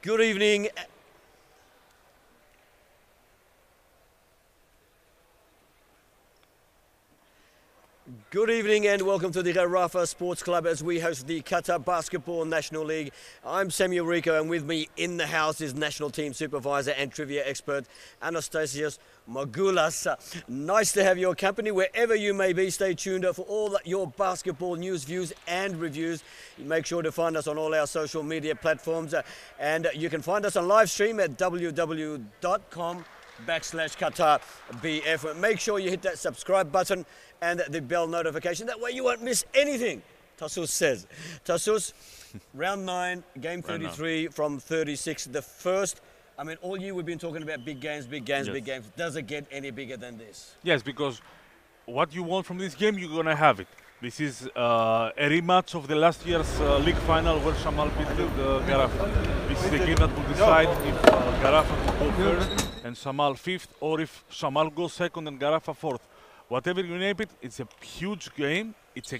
Good evening. Good evening and welcome to the Ghatafah Sports Club as we host the Qatar Basketball National League. I'm Samuel Rico and with me in the house is National Team Supervisor and Trivia Expert Anastasios Magoulas. Nice to have your company wherever you may be. Stay tuned for all your basketball news, views and reviews. Make sure to find us on all our social media platforms and you can find us on live stream at www.com/QatarBF. Make sure you hit that subscribe button and the bell notification. That way you won't miss anything. Tassus says. Tassus, round 9, game 33 from 36. The first, I mean, all year we've been talking about big games, big games, big games. Does it get any bigger than this? Yes, because what you want from this game, you're going to have it. This is a rematch of the last year's league final where Shamal beat Ghatafah. This is the game that will decide if Ghatafah will go first and Shamal 5th, or if Shamal goes second and Ghatafah 4th. Whatever you name it, it's a huge game. It's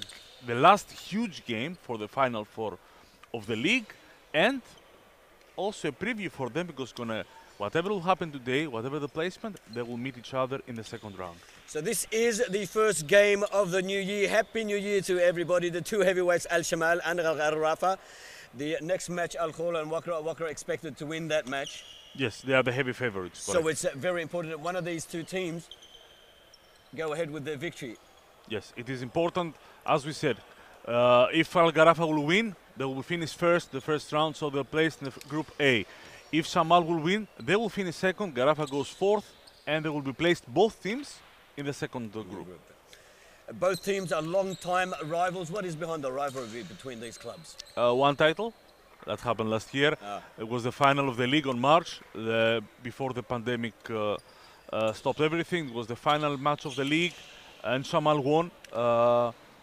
the last huge game for the Final Four of the league, and also a preview for them because whatever will happen today, whatever the placement, they will meet each other in the second round. So this is the first game of the new year. Happy New Year to everybody. The two heavyweights, Al Shamal and Al Ghatafah. The next match, Al Khula and Wakra expected to win that match. Yes, they are the heavy favorites. So correct. It's very important that one of these two teams go ahead with their victory. Yes, it is important. As we said, if Al Ghatafah will win, they will finish first, the first round, so they'll place in the Group A. If Shamal will win, they will finish second, Ghatafah goes 4th, and they will be placed, both teams, in the second group. Both teams are long-time rivals. What is behind the rivalry between these clubs? One title. That happened last year. It was the final of the league on March, before the pandemic stopped everything. It was the final match of the league, and Shamal won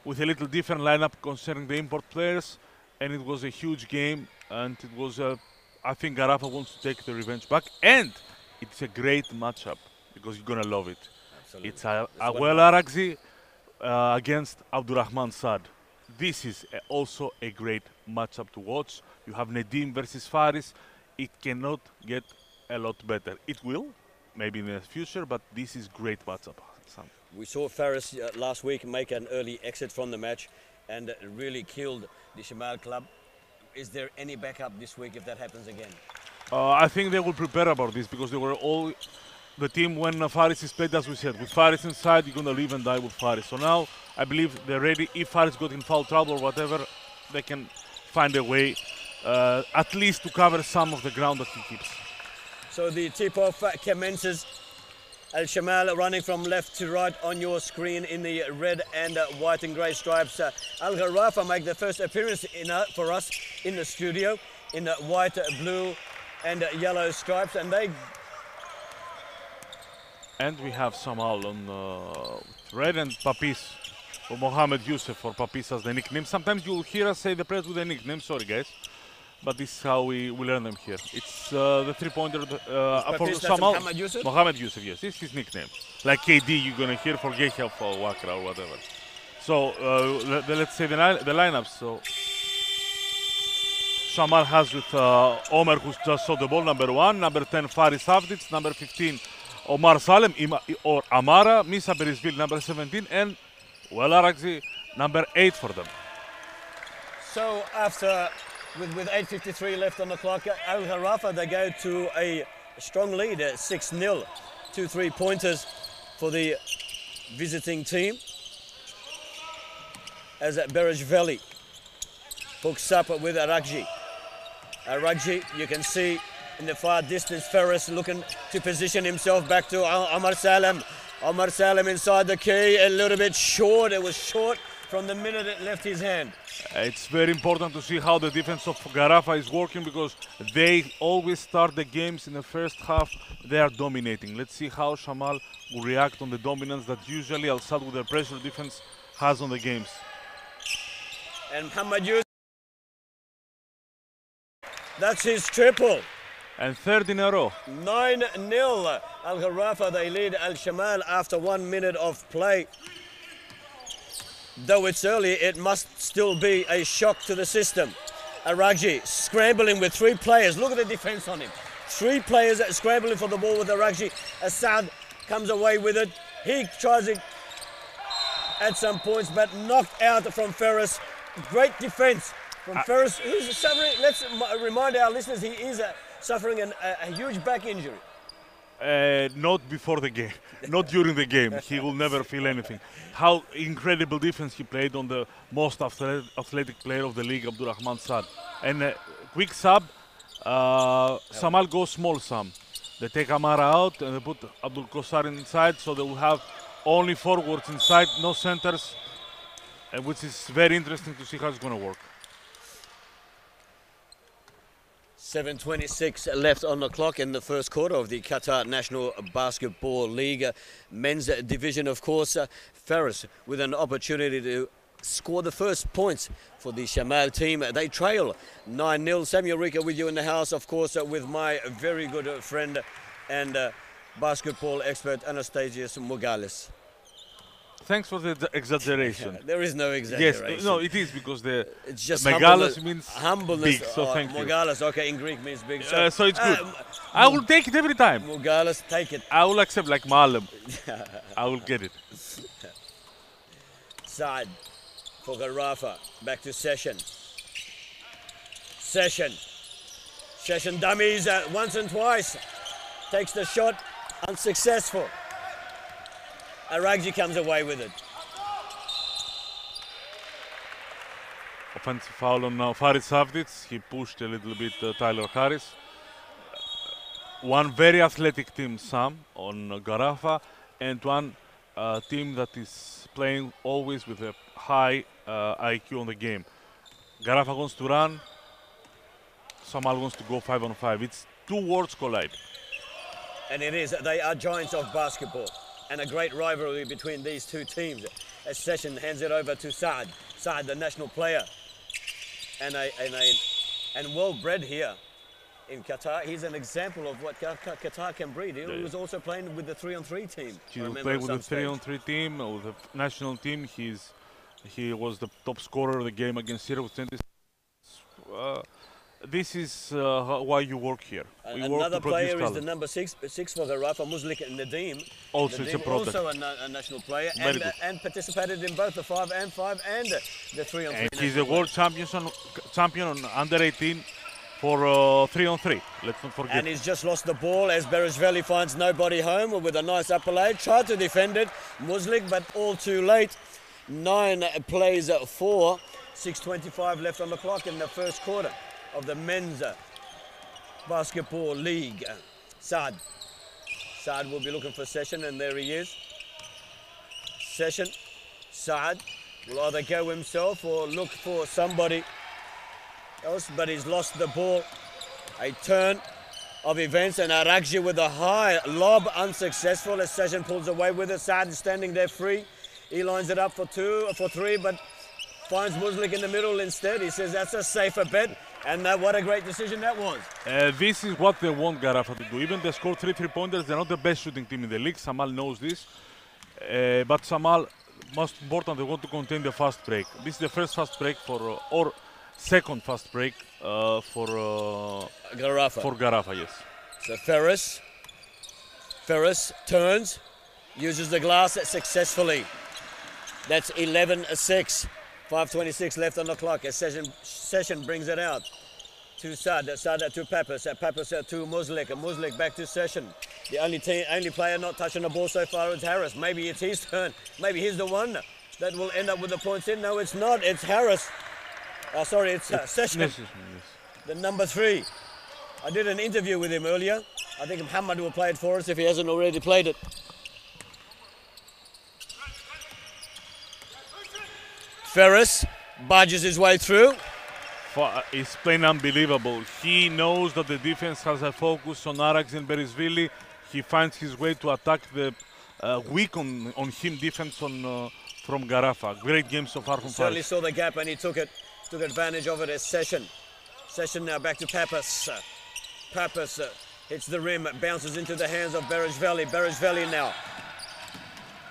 with a little different lineup concerning the import players, and it was a huge game, and it was, I think Ghatafah wants to take the revenge back, and it's a great matchup because you're gonna love it. Absolutely. It's Awel Aragzi against Abdurrahman Saad. This is also a great matchup to watch. You have Nedim versus Faris. It cannot get a lot better. It will, maybe in the future, but this is great matchup. We saw Faris last week make an early exit from the match and really killed the Shamal club. Is there any backup this week if that happens again? I think they will prepare about this because they were all the team when Faris is played, as we said. With Faris inside, you're going to live and die with Faris. So now I believe they're ready. If Faris got in foul trouble or whatever, they can find a way at least to cover some of the ground that he keeps. So the tip-off commences. Al Shamal running from left to right on your screen in the red and white and grey stripes. Al Ghatafah make the first appearance for us in the studio in the white, blue and yellow stripes, and we have Shamal on red and Papis, or Mohamed Youssef, or Papis as the nickname. Sometimes you'll hear us say the players with a nickname, sorry guys. But this is how we learn them here. It's the three-pointer for Shamal. Mohamed Youssef, yes, this is his nickname. Like KD, you're going to hear for Gecha or Wakra or whatever. So let's say the lineups. So Shamal has with Omer, who's just saw the ball, number 1. Number 10, Faris Avdic. Number 15, Omar Salem, or Amara. Misa Berisvili, number 17. And Awel Aragzi, number 8 for them. So after... With 8:53 left on the clock, Al Ghatafah, they go to a strong lead at 6-0. 2 3-pointers for the visiting team. As Berejveli hooks up with Aragji. Aragji, you can see in the far distance, Faris looking to position himself back to Omar Salem. Omar Salem inside the key, a little bit short. It was short from the minute it left his hand. It's very important to see how the defense of Ghatafah is working because they always start the games in the first half. They are dominating. Let's see how Shamal will react on the dominance that usually Al Saad with their pressure defense has on the games. And Mohamed Youssef, that's his triple. And third in a row. 9-0. Al Ghatafah, they lead Al Shamal after 1 minute of play. Though it's early, it must still be a shock to the system. Aragji scrambling with 3 players. Look at the defense on him. 3 players scrambling for the ball with Aragji. Assad comes away with it. He tries to add some points, but knocked out from Ferris. Great defense from Ferris, who's suffering. Let's remind our listeners, he is suffering a huge back injury. Not before the game, not during the game. He will never feel anything. How incredible defense he played on the most athletic player of the league, Abdurrahman Saad. And quick sub, Shamal goes small Sam. They take Amara out and they put Abdul Kosar inside, so they will have only forwards inside, no centers, which is very interesting to see how it's going to work. 7:26 left on the clock in the first quarter of the Qatar National Basketball League men's division. Of course, Ferris with an opportunity to score the first points for the Shamal team. They trail 9-0. Samuel Rika with you in the house, of course, with my very good friend and basketball expert Anastasios Morgalis. Thanks for the exaggeration. There is no exaggeration. Yes, no, it is because the it's just Megalos means humbleness. big, so thank you. Morgalis, okay, in Greek means big. So it's good. I will take it every time. Morgalis, take it. I will accept like Malam. I will get it. Saad for Ghatafah. Back to Session. Session dummies once and twice. Takes the shot, unsuccessful. Aragji comes away with it. Offensive foul on Farid Savdic. He pushed a little bit Tyler Harris. One very athletic team, Sam, on Ghatafah, and one team that is playing always with a high IQ on the game. Ghatafah wants to run. Shamal wants to go 5-on-5. It's 2 worlds collide. And it is. They are giants of basketball. And a great rivalry between these 2 teams. As Session hands it over to Saad. Saad, the national player. And well-bred here in Qatar. He's an example of what Qatar can breed. He was also playing with the 3-on-3 team. He will play with the 3-on-3 team, with the national team. He was the top scorer of the game against Syria with 20. This is why you work here. Another player is the number 6 for Ghatafah, Muslik Nadeem. Also, it's a product. Also a national player and participated in both the 5-and-5 and the 3-on-3. And he's a world champion on under 18 for 3-on-3. Let's not forget. And he's just lost the ball as Bereshvili finds nobody home with a nice upper lay. Tried to defend it, Muslik, but all too late. 9 plays for 6:25 left on the clock in the first quarter of the men's basketball league. Saad will be looking for Session, and there he is. Session. Saad will either go himself or look for somebody else, but he's lost the ball. A turn of events, and Aragji with a high lob, unsuccessful as Session pulls away with it. Saad is standing there free. He lines it up for 3, but finds Muslik in the middle instead. He says that's a safer bet. And what a great decision that was. This is what they want Ghatafah to do. Even they score 3 3-pointers, they're not the best shooting team in the league. Shamal knows this. But Shamal, most important, they want to contain the fast break. This is the first fast break or second fast break for Ghatafah. For Ghatafah, yes. So Ferris turns, uses the glass successfully. That's 11-6. 5:26 left on the clock as Session brings it out to Saad to Pappas, Pappas to Muslik back to Session. The only player not touching the ball so far is Harris. Maybe it's his turn. Maybe he's the one that will end up with the points in. No, it's not. It's Harris. Sorry, it's Session, the number 3. I did an interview with him earlier. I think Muhammad will play it for us if he hasn't already played it. Ferris barges his way through. It's plain unbelievable. He knows that the defense has a focus on Aragji and Bereshvili. He finds his way to attack the weak on him defense from Ghatafah. Great game so far from Faris. Certainly saw the gap and he took advantage of it as Session. Session now back to Pappas. Pappas hits the rim, bounces into the hands of Bereshvili. Bereshvili now.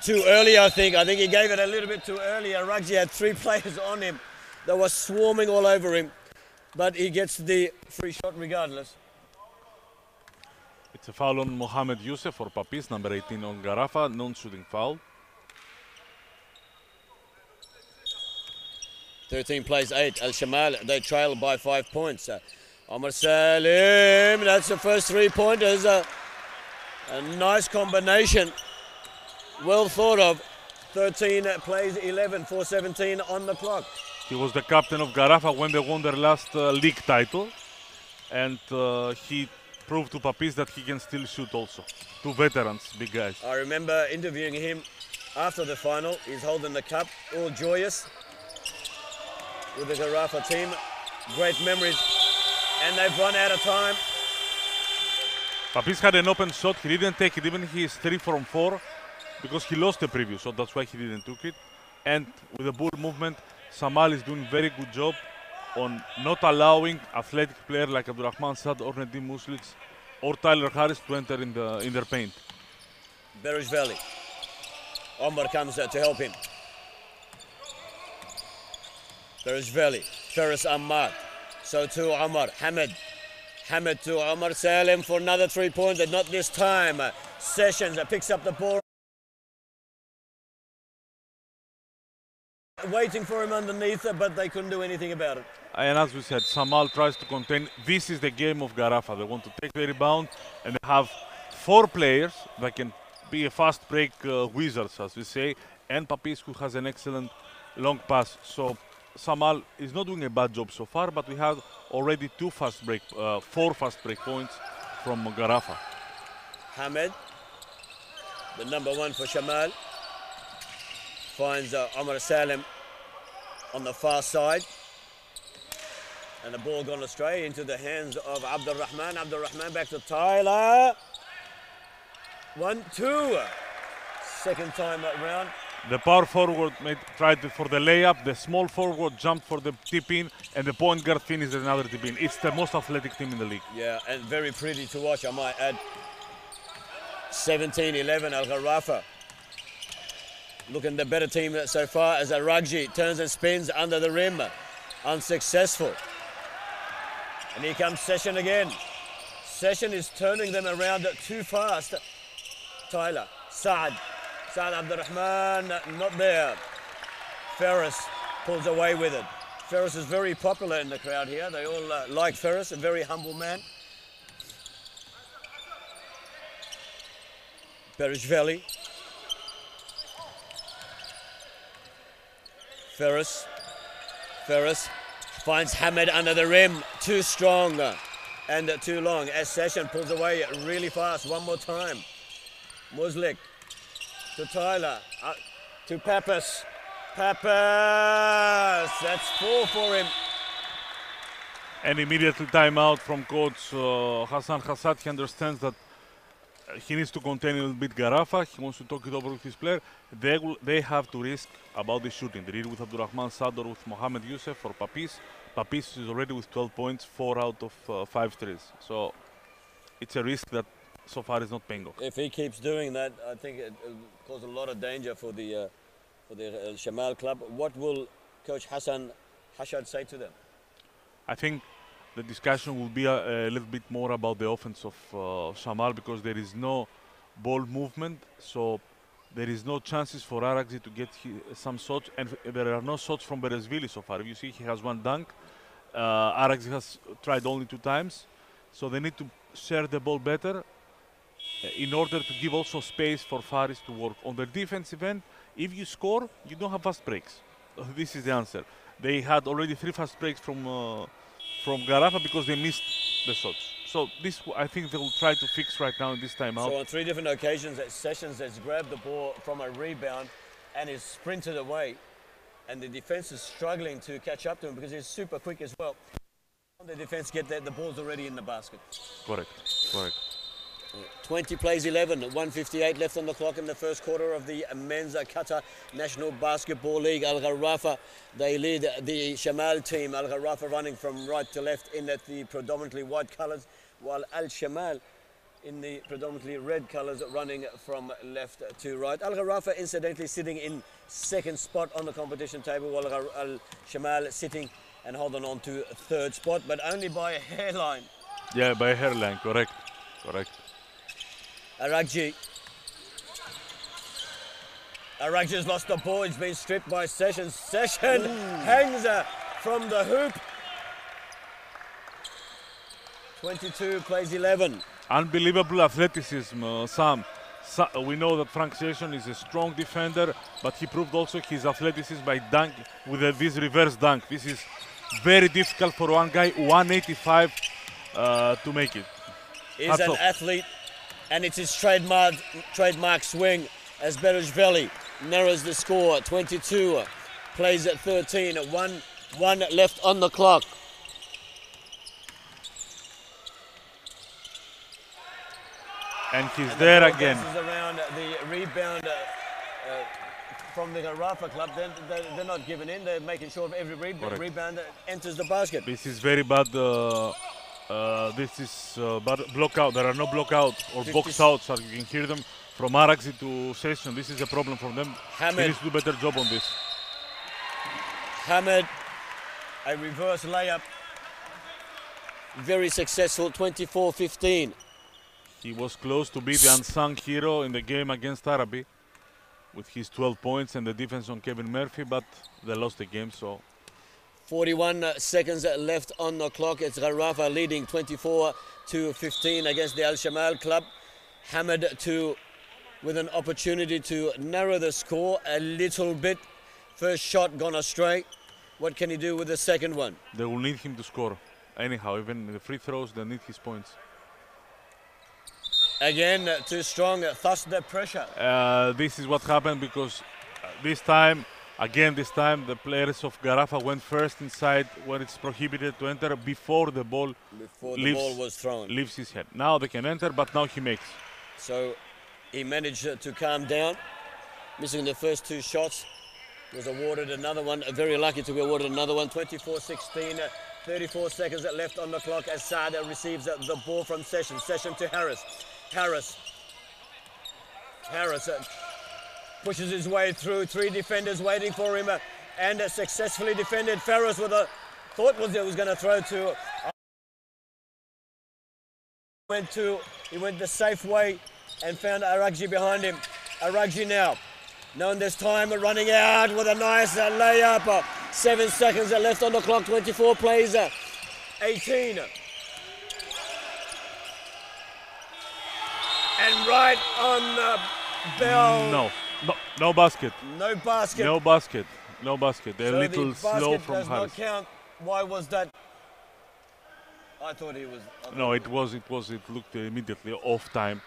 Too early, I think. I think he gave it a little bit too early. Aragji had 3 players on him. They were swarming all over him. but he gets the free shot regardless. It's a foul on Mohamed Youssef for Papis, number 18 on Ghatafah, non-shooting foul. 13 plays 8. Al Shamal, they trail by 5 points. Omar Salim, that's the first 3 pointers. A nice combination. Well thought of. 13 plays 11, 4:17 on the clock. He was the captain of Ghatafah when they won their last league title. And he proved to Papis that he can still shoot also. Two veterans, big guys. I remember interviewing him after the final. He's holding the cup, all joyous with the Ghatafah team. Great memories. And they've run out of time. Papis had an open shot. He didn't take it, even he is 3 from 4, because he lost the previous shot. That's why he didn't took it. And with the ball movement, Shamal is doing very good job on not allowing athletic players like Abdurrahman Saad or Nedim Muslic or Tyler Harris to enter in their paint. Bereshvili. Omar comes to help him. Bereshvili. Ferris Ahmad. So to Omar. Hamid to Omar Salim for another 3-pointer. Not this time. Sessions picks up the ball. Waiting for him underneath, but they couldn't do anything about it. And as we said, Shamal tries to contain. This is the game of Ghatafah. They want to take the rebound, and they have 4 players that can be a fast break wizards, as we say, and Papis, who has an excellent long pass. So Shamal is not doing a bad job so far, but we have already 4 fast break points from Ghatafah. Hamid, the number 1 for Shamal, finds Omar Salim on the far side. And the ball gone astray into the hands of Abdurrahman. Abdurrahman back to Tyler. 1-2. Second time around. The power forward tried for the layup. The small forward jumped for the tip-in, and the point guard finished another tip-in. It's the most athletic team in the league. Yeah, and very pretty to watch, I might add. 17-11, Al Ghatafah. Looking the better team so far as Ragji turns and spins under the rim. Unsuccessful. And here comes Session again. Session is turning them around too fast. Tyler, Saad Abdurrahman, not there. Ferris pulls away with it. Ferris is very popular in the crowd here. They all like Ferris, a very humble man. Bereshvili. Ferris finds Hamid under the rim. Too strong and too long as Session pulls away really fast. One more time. Muslik to Tyler, to Papis. That's 4 for him. And immediately timeout from coach Hassan Hassad. He understands that he needs to contain a little bit Ghatafah. He wants to talk it over with his player. They have to risk about the shooting. They did it with Abdurrahman Saad or with Mohamed Youssef for Papis. Papis is already with 12 points, 4 out of 5 threes. So it's a risk that so far is not paying off. If he keeps doing that, I think it will cause a lot of danger for the Shamal club. What will Coach Hassan Hashad say to them? I think the discussion will be a little bit more about the offense of Shamal, because there is no ball movement, so there is no chances for Aragzi to get some shots, and there are no shots from Bereshvili so far. If you see, he has 1 dunk. Aragzi has tried only 2 times, so they need to share the ball better in order to give also space for Faris to work. On the defensive end, if you score, you don't have fast breaks. This is the answer. They had already 3 fast breaks from Ghatafah because they missed the shots. So this, I think, they will try to fix right now in this timeout. So on 3 different occasions, Sessions has grabbed the ball from a rebound and is sprinted away, and the defense is struggling to catch up to him because he's super quick as well. The defense get there, the ball's already in the basket. Correct. 20 plays 11, 1:58 left on the clock in the first quarter of the Men's Qatar National Basketball League. Al Ghatafah, they lead the Shamal team. Al Ghatafah running from right to left in the predominantly white colors, while Al Shamal in the predominantly red colors running from left to right. Al Ghatafah incidentally sitting in 2nd spot on the competition table, while Al Shamal sitting and holding on to third spot, but only by a hairline. Yeah, by a hairline, correct. Aragji. Aragji's lost the ball. He's been stripped by Session. Session hangs from the hoop. 22 plays 11. Unbelievable athleticism, Sam. We know that Frank Session is a strong defender, but he proved also his athleticism by dunk with this reverse dunk. This is very difficult for one guy, 185, to make it. He's an athlete, and it's his trademark swing as Berejveli narrows the score. 22 plays at 13. One left on the clock. And he's there again. This is around the rebound from the Ghatafah club. They're not giving in. They're making sure of every rebound that enters the basket. This is very bad. This is bad block out. There are no block out or box outs. So you can hear them from Aragji to Session. This is a problem for them. He needs to do a better job on this. Hamid, a reverse layup. Very successful, 24-15. He was close to be the unsung hero in the game against Arabi with his 12 points and the defense on Kevin Murphy, but they lost the game, so. 41 seconds left on the clock. It's Ghatafah leading 24-15 against the Al Shamal club. Hamid with an opportunity to narrow the score a little bit. First shot gone astray. What can he do with the second one? They will need him to score. Anyhow, even the free throws, they need his points. Again, too strong, thus the pressure. This is what happened because this time the players of Ghatafah went first inside when it's prohibited to enter before the ball was thrown. Leaves his head. Now they can enter, but now he makes. So he managed to calm down, missing the first two shots. Was awarded another one, very lucky to be awarded another one. 24-16, 34 seconds left on the clock as Saada receives the ball from Session. Session to Harris. Harris pushes his way through. Three defenders waiting for him and successfully defended. Ferris with a thought was going to throw to. He went the safe way and found Aragji behind him. Aragji now, knowing there's time, running out with a nice layup. 7 seconds left on the clock. 24 plays 18. And right on the bell. No basket. No basket. No basket. No basket. They're So a little the slow basket from does Harris. not count. Why was that? I thought he was. No, it looked immediately off time.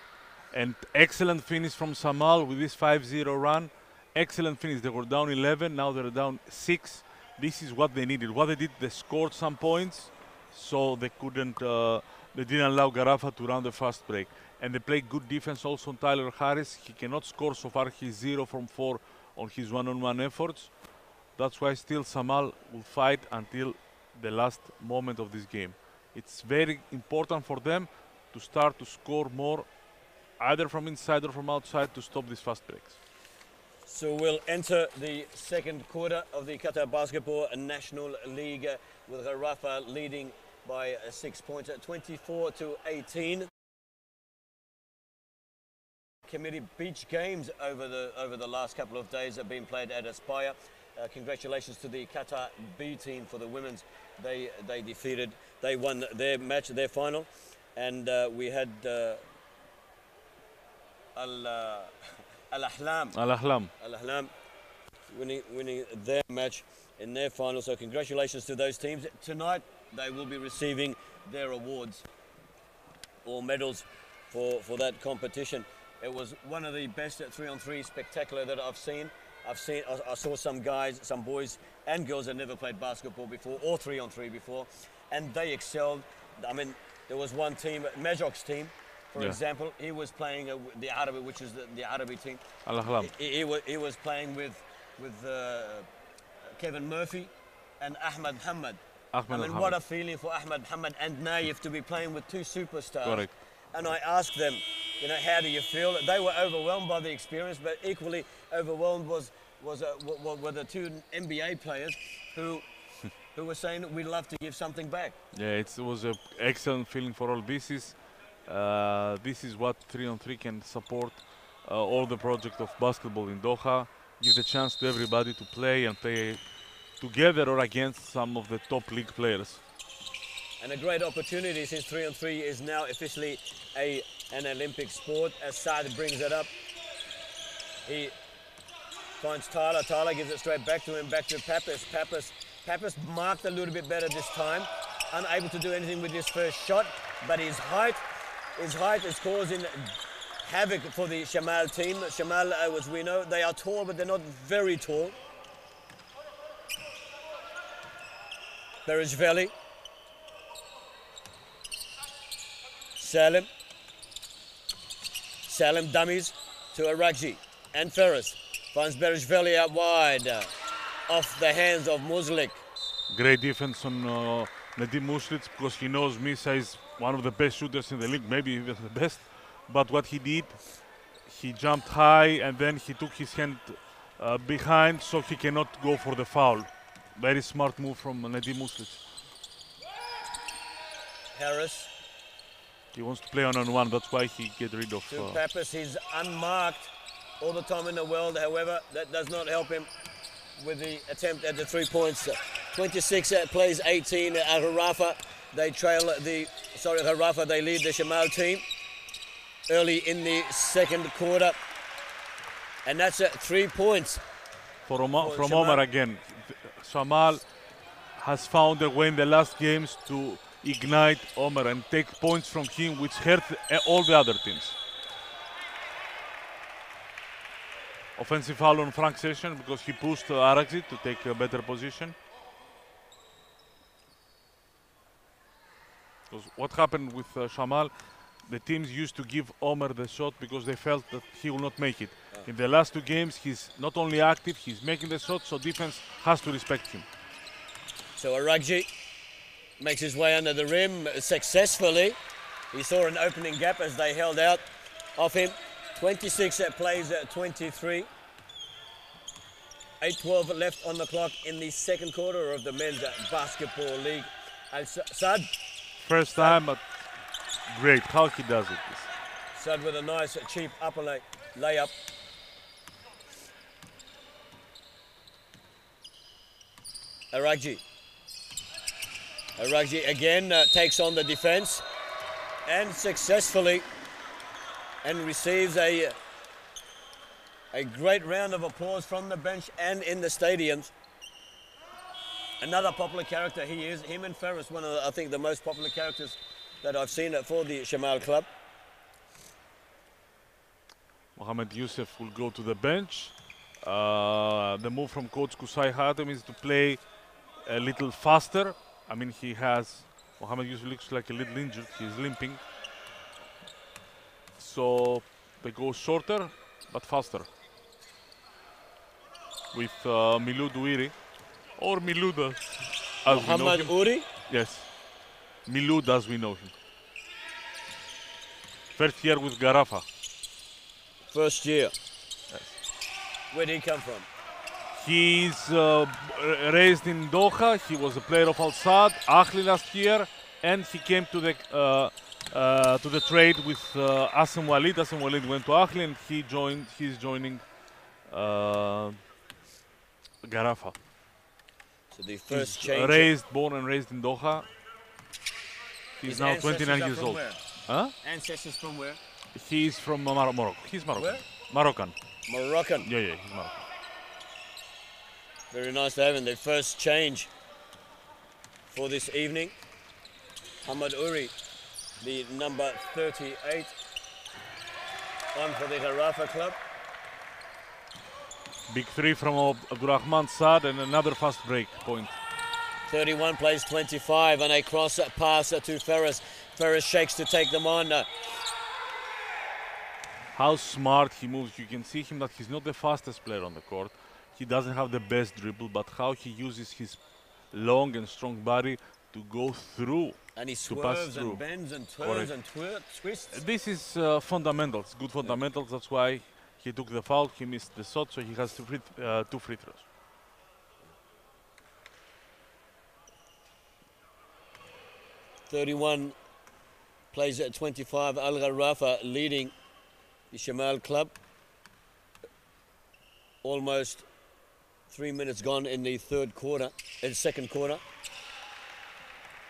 And excellent finish from Shamal with this 5-0 run. Excellent finish. They were down 11. Now they're down 6. This is what they needed. What they did, they scored some points, so they couldn't. They didn't allow Ghatafah to run the fast break. And they played good defense also on Tyler Harris. He cannot score so far. He's 0 from 4 on his one-on-one efforts. That's why still Shamal will fight until the last moment of this game. It's very important for them to start to score more, either from inside or from outside, to stop these fast breaks. So we'll enter the second quarter of the Qatar Basketball National League with Ghatafah leading by 6 points at 24-18. Committee beach games over the last couple of days have been played at Aspire. Congratulations to the Qatar B team for the women's. They won their match, their final, and we had Al-Ahlam winning their match in their final. So congratulations to those teams. Tonight they will be receiving their awards or medals for that competition. It was one of the best 3-on-3 spectacular that I've seen. I saw some guys, some boys and girls that never played basketball before or 3-on-3 before, and they excelled. I mean, there was one team, Majok's team, for example. He was playing the Arabi, which is the Arabi team. Al-Ahlam. He was playing with Kevin Murphy and Ahmed Hamad. I mean, what a feeling for Ahmed Hamad and Naif to be playing with two superstars. Correct. And I asked them, how do you feel? They were overwhelmed by the experience, but equally overwhelmed were the two NBA players who who were saying we love to give something back. Yeah, it was an excellent feeling for all pieces. This is what 3-on-3 can support all the project of basketball in Doha. Give the chance to everybody to play and play together or against some of the top league players. And a great opportunity since 3-on-3 is now officially an Olympic sport. As Saad brings it up, he finds Tyler. Tyler gives it straight back to him, back to Pappas. Pappas marked a little bit better this time. Unable to do anything with his first shot, but his height is causing havoc for the Shamal team. Shamal, as we know, they are tall, but they're not very tall. Berejveli. Salim dummies to Aragji. And Ferris finds Berejveli out wide, off the hands of Muslik. Great defense on Nedim Muslic, because he knows Misa is one of the best shooters in the league, maybe even the best. But what he did, he jumped high and then he took his hand behind so he cannot go for the foul. Very smart move from Nedim Muslic. Harris. He wants to play on-on-one, that's why he get rid of... To Pappas, he's unmarked all the time in the world. However, that does not help him with the attempt at the 3 points. 26 plays 18 at Harafa. They trail Harafa, they lead the Shamal team early in the second quarter. And that's 3 points. From Omar again. Shamal has found a way in the last games to ignite Omar and take points from him, which hurt all the other teams. Offensive foul on Frank Session because he pushed Aragzi to take a better position. Because what happened with Shamal, the teams used to give Omar the shot because they felt that he will not make it. In the last 2 games, he's not only active, he's making the shot, so defense has to respect him. So Aragji makes his way under the rim successfully. He saw an opening gap as they held out off him. 26 plays 23. 8:12 left on the clock in the second quarter of the men's basketball league. Saad. First time, but great how he does it. Saad with a nice cheap upper layup. Aragji again takes on the defense and successfully and receives a great round of applause from the bench and in the stadiums. Another popular character he is, him and Ferris, one of the, I think the most popular characters that I've seen for the Shamal club. Mohamed Youssef will go to the bench. The move from coach Kusai Hatem is to play a little faster. I mean, Mohamed Youssef looks like a little injured, he's limping. So they go shorter, but faster. With Milud Uiri, or Milud as we know Muhammad him. Uri? Yes, Milud as we know him. First year with Ghatafah. First year. Yes. Where did he come from? He's raised in Doha. He was a player of Al Saad, Ahli last year, and he came to the trade with Asim Walid. Asim Walid went to Ahli, and he's joining Ghatafah. So the first change. Born and raised in Doha. He's now 29 years old. Where? Huh? Ancestors from where? He's from Morocco. He's Moroccan. Where? Moroccan. Moroccan. Yeah, he's Moroccan. Very nice to have him. The first change for this evening. Hamad Uri, the number 38, on for the Ghatafah club. Big three from Abdurrahman Saad and another fast break point. 31 plays 25 and a cross pass to Ferris. Ferris shakes to take them on. How smart he moves. You can see him that he's not the fastest player on the court. He doesn't have the best dribble, but how he uses his long and strong body to go through. And he to pass swerves through. and bends and turns and twists. This is fundamentals, good fundamentals. That's why he took the foul, he missed the shot, so he has 2 free throws. 31 plays at 25. Al Ghatafah leading the Shamal club. Almost 3 minutes gone in the second quarter.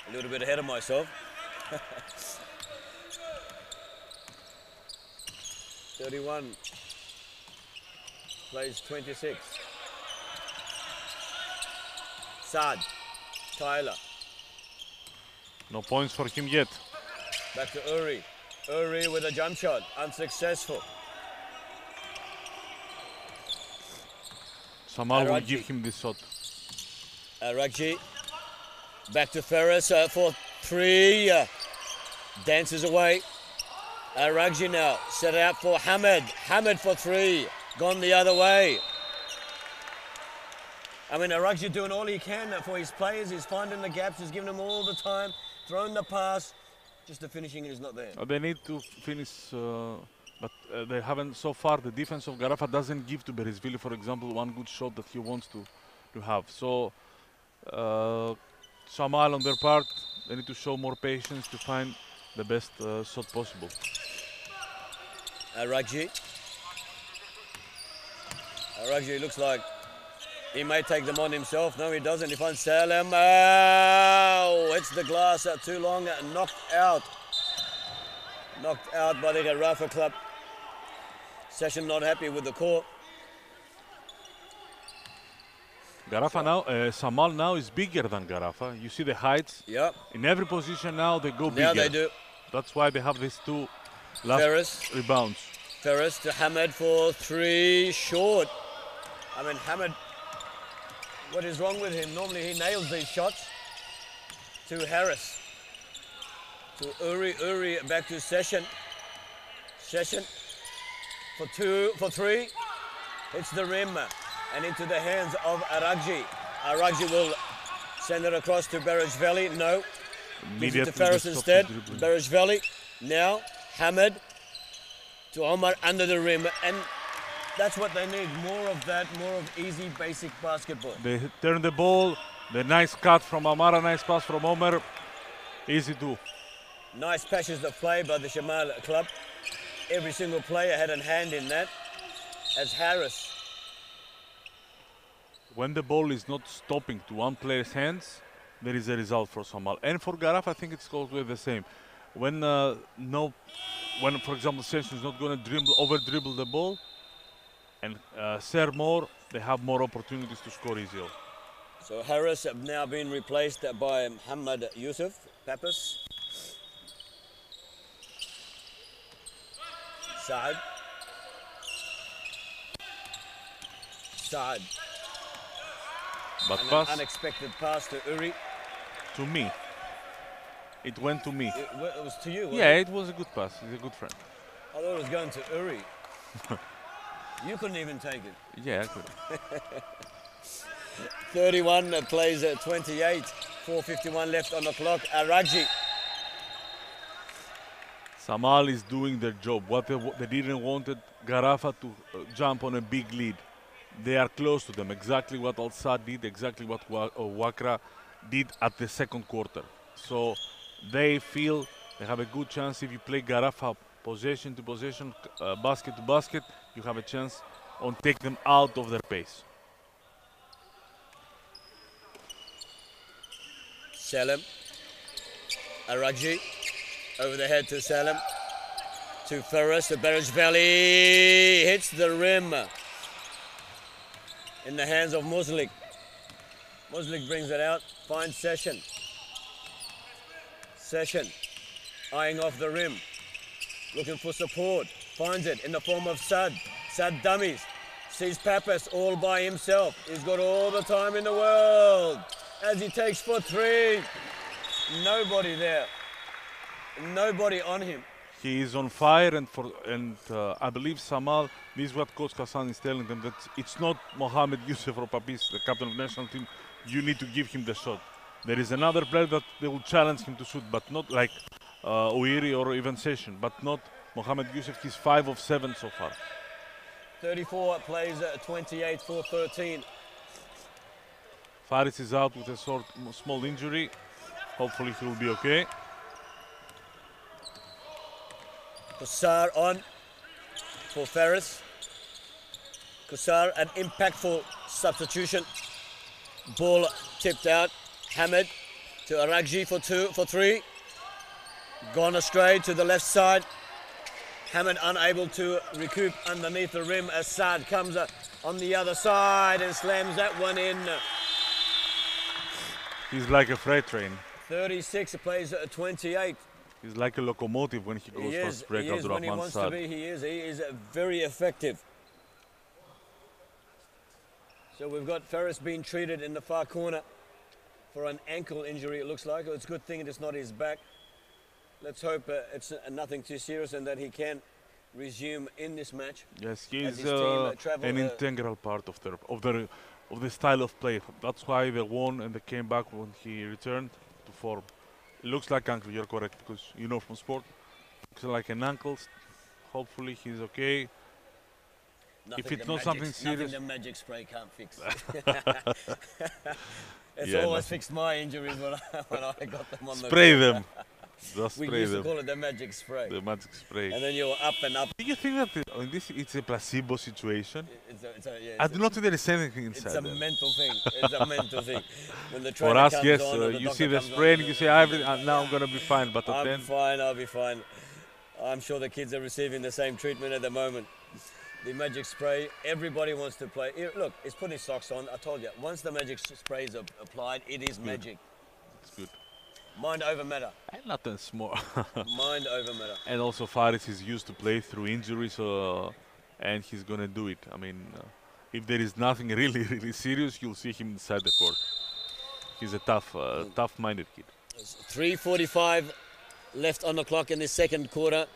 A little bit ahead of myself. 31 plays 26. Saad, Tyler. No points for him yet. Back to Uri. Uri with a jump shot, unsuccessful. Shamal will give him this shot. Aragji. Back to Ferris for 3. Dances away. Aragji now. Set it out for Hamid. Hamid for 3. Gone the other way. I mean, Aragji doing all he can for his players. He's finding the gaps. He's giving them all the time. Throwing the pass. Just the finishing is not there. They need to finish, but they haven't so far. The defense of Ghatafah doesn't give to Beresvili, for example, one good shot that he wants to have. So Shamal on their part, they need to show more patience to find the best shot possible. Aragji looks like he may take them on himself. No, he doesn't. He finds Salem. Oh, hits the glass too long. Knocked out. Knocked out by the Ghatafah club. Session not happy with the call. Ghatafah now, Shamal now is bigger than Ghatafah. You see the heights. Yep. In every position now they go bigger. Now they do. That's why they have these 2 last Ferris. rebounds. Ferris to Hamid for 3, short. I mean, Hamid, what is wrong with him? Normally he nails these shots. To Harris. To Uri. Uri back to Session. Session for 3. Hits the rim and into the hands of Aragji. Aragji will send it across to Beresvili. No. Gives it to Ferris instead. Beresvili. Now Hamid to Omar under the rim. And that's what they need. More of that, more of easy, basic basketball. They turn the ball. The nice cut from Amara, nice pass from Omer. Easy to. Nice patches of play by the Shamal club. Every single player had a hand in that. As Harris. When the ball is not stopping to one player's hands, there is a result for Shamal. And for Ghatafah, I think it's always the same. When for example, Session is not going to over dribble the ball and serve more, they have more opportunities to score easily. So Harris have now been replaced by Muhammad Yusuf, Pappas. Saad. But An pass unexpected pass to Uri. to me. It went to me. It was to you, Yeah, it? it was a good pass. He's a good friend. I thought it was going to Uri. You couldn't even take it. Yeah, I could. 31 plays at 28. 4:51 left on the clock. Aragji. Shamal is doing their job. What they didn't wanted Ghatafah to jump on a big lead. They are close to them. Exactly what Al-Sad did, exactly what Wakra did at the second quarter. So they feel they have a good chance. If you play Ghatafah possession to possession, basket to basket, you have a chance on take them out of their pace. Salem. Aragji. Over the head to Salem. To Ferris. To Beresvili. Hits the rim. In the hands of Muslik. Muslik brings it out. Finds Session. Session. Eyeing off the rim. Looking for support. Finds it in the form of Sad. Sad dummies. Sees Pappas all by himself. He's got all the time in the world. As he takes for 3. Nobody there. Nobody on him. He is on fire, and I believe Shamal, this is what Coach Hassan is telling them, that it's not Mohamed Yusuf or Papis, the captain of the national team. You need to give him the shot. There is another player that they will challenge him to shoot, but not like Ouiri or even Session, but not Mohamed Yusuf. He's 5 of 7 so far. 34 plays 28 for 13. Faris is out with a small injury. Hopefully he will be okay. Kusar on for Ferris. Kusar, an impactful substitution. Ball tipped out. Hamid to Aragji for three. Gone astray to the left side. Hamid unable to recoup underneath the rim. Assad comes on the other side and slams that one in. He's like a freight train. 36 plays 28. He's like a locomotive when he goes fast break. He is when he wants to be. He is very effective. So we've got Ferris being treated in the far corner for an ankle injury, it looks like. It's a good thing it's not his back. Let's hope it's nothing too serious and that he can resume in this match. Yes, he is an integral part of the style of play. That's why they won and they came back when he returned to form. It looks like ankle, you're correct, because you know from sport. Looks like an ankle. Hopefully he's okay. If it's not something serious, nothing the magic spray can't fix. It's always fixed my injuries when I got them on the spray them. Just we spray used them. to call it the magic spray. The magic spray. And then you're up and up. Do you think that in this it's a placebo situation? I do not think there is anything inside. It's a mental thing. It's a mental thing. When the for us, yes, you see the spray and you say, now I'm going to be fine. But I'm fine, I'll be fine. I'm sure the kids are receiving the same treatment at the moment. The magic spray, everybody wants to play. Look, it's putting socks on. I told you, once the magic spray is applied, it is magic. It's good. Mind over matter. And nothing small. Mind over matter. And also Faris is used to play through injuries, and he's going to do it. I mean, if there is nothing really, really serious, you'll see him inside the court. He's a tough-minded kid. 3:45 left on the clock in the second quarter.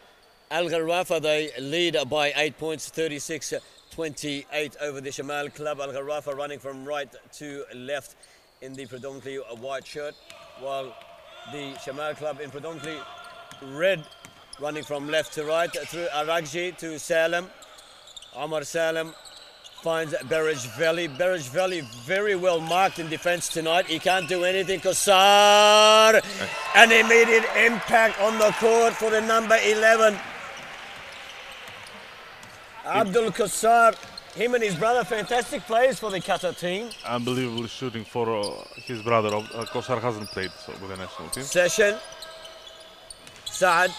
Al Ghatafah, they lead by 8 points, 36-28 over the Shamal club. Al Ghatafah running from right to left in the predominantly white shirt, while the Shamal club in predominantly red running from left to right through Aragji to Salem. Omar Salem finds Barrage Valley. Barrage Valley very well marked in defense tonight. He can't do anything. Kossar, an immediate impact on the court for the number 11. Abdul Kossar, him and his brother, fantastic players for the Qatar team. Unbelievable shooting for his brother. Kossar hasn't played with the national team. Session. Saad.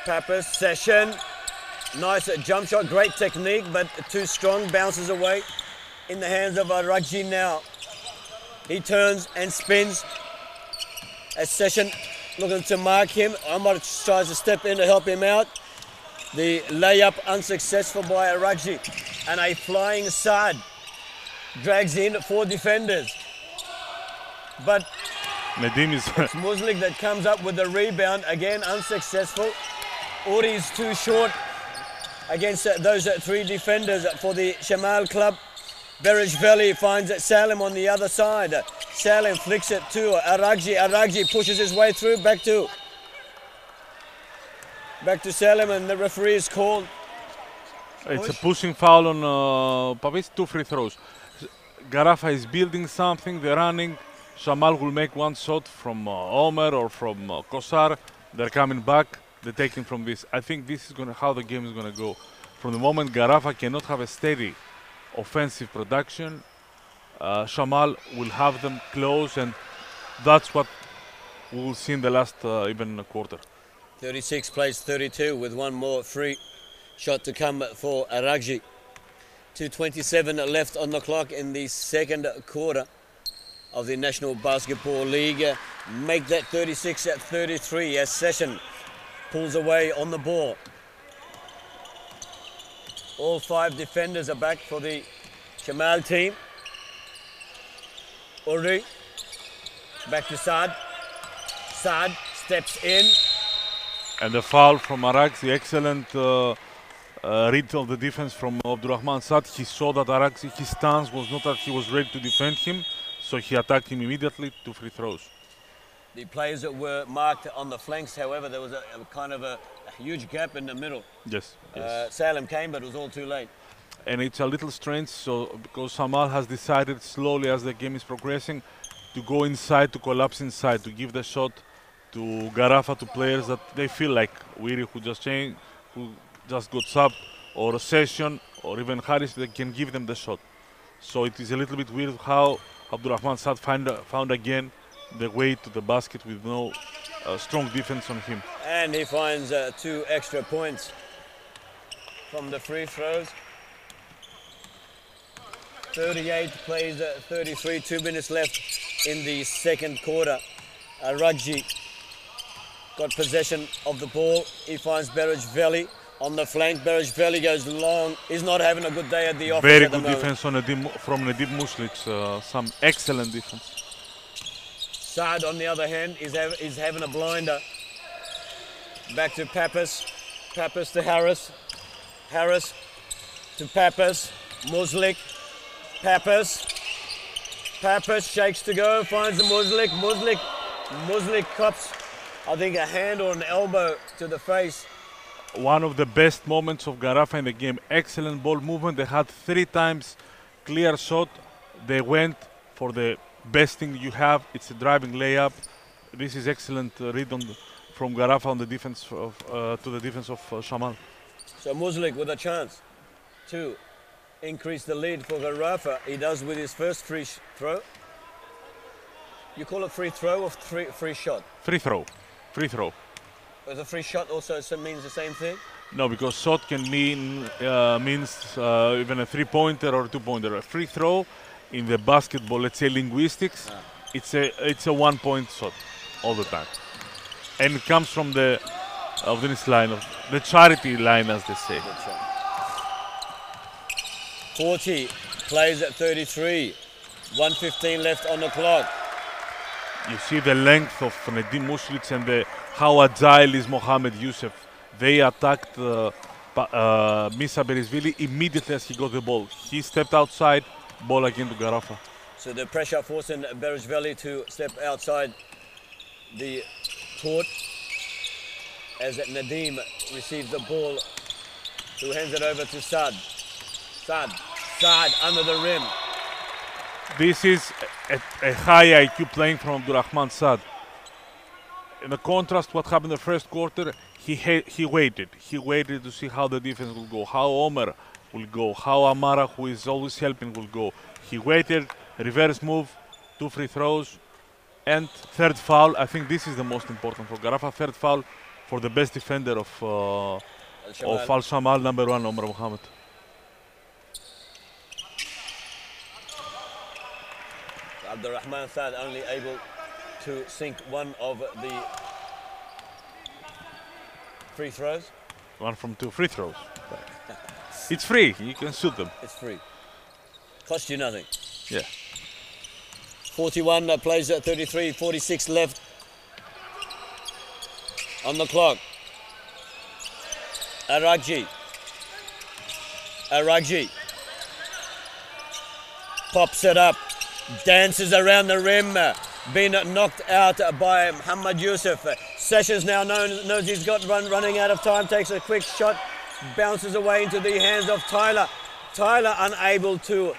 Pappas. Session. Nice jump shot, great technique, but too strong, bounces away in the hands of Aragji now. He turns and spins. A Session looking to mark him. Omar tries to step in to help him out. The layup unsuccessful by Aragji. And a flying Saad drags in 4 defenders. But Nadim is it's Muslik that comes up with the rebound, again unsuccessful. Uri's too short against those 3 defenders for the Shamal club. Barrage Valley finds Salem on the other side. Salem flicks it to Aragji. Aragji pushes his way through, back to Salem, and the referee is called. It's a pushing foul on Pavis, 2 free throws. Ghatafah is building something, they're running. Shamal will make one shot from Omer or from Kossar. They're coming back, they're taking from this. I think this is how the game is going to go. From the moment Ghatafah cannot have a steady offensive production, Shamal will have them close, and that's what we will see in the last even quarter. 36 plays 32 with one more free shot to come for Aragji. 2:27 left on the clock in the second quarter of the National Basketball League. Make that 36-33 as Session pulls away on the ball. All 5 defenders are back for the Shamal team. Uri, back to Saad. Saad steps in. And the foul from Aragji, excellent read of the defense from Abdurrahman Saad. He saw that Aragji, his stance was not that he was ready to defend him, so he attacked him immediately, 2 free throws. The players that were marked on the flanks, however, there was a kind of a huge gap in the middle. Yes. Salem came, but it was all too late. And it's a little strange, because Shamal has decided slowly as the game is progressing to go inside, to collapse inside, to give the shot to Ghatafah, to players that they feel like Wiri, who just changed, who just got sub, or a Session, or even Haris, they can give them the shot. So it is a little bit weird how Abdurrahman Saad found again the way to the basket with no strong defense on him. And he finds 2 extra points from the free throws. 38 plays 33, 2 minutes left in the second quarter. Ragji got possession of the ball. He finds Berejveli on the flank. Berejveli goes long. He's not having a good day at the office. Very at the good moment. defense on from Nadim Muslic. Some excellent defense. Saad, on the other hand, is having a blinder. Back to Pappas. Pappas to Harris. Harris to Pappas. Muslic. Pappas. Pappas shakes to go. Finds the Muslic. Muslic cops, I think, a hand or an elbow to the face. One of the best moments of Ghatafah in the game. Excellent ball movement. They had 3 times clear shot. They went for the best thing you have. It's a driving layup. This is excellent read from Ghatafah on the defense of, to the defense of Shamal. So Muslic with a chance to increase the lead for Ghatafah. He does with his first free throw. You call it free throw or free shot? Free throw. Free throw. But the free shot also means the same thing? No, because shot can mean means even a 3-pointer or a 2-pointer. A free throw in the basketball, let's say linguistics, it's a 1-point shot all the time, and it comes from the this line of the charity line, as they say. 40 plays at 33. 1:15 left on the clock. You see the length of Nadim Muslic and how agile is Mohamed Youssef. They attacked Misa Berisvili immediately as he got the ball. He stepped outside, ball again to Ghatafah. So the pressure forcing Berejveli to step outside the court as Nadim receives the ball, who hands it over to Saad. Saad under the rim. This is a high IQ playing from Abdurrahman Saad. In the contrast, what happened in the first quarter, he waited. He waited to see how the defense will go, how Omer will go, how Amara, who is always helping, will go. He waited, reverse move, 2 free throws, and third foul. I think this is the most important for Ghatafah. Third foul for the best defender of Al Shamal, number 1, Omar Mohammed. Abdurrahman Saad only able to sink one of the free throws. 1 from 2 free throws. It's free, you can shoot them. It's free. Cost you nothing. Yeah. 41 plays at 33, 46 left on the clock. Aragji pops it up, dances around the rim, been knocked out by Mohamed Youssef. Sessions now knows he's got running out of time, takes a quick shot, bounces away into the hands of Tyler. Tyler unable to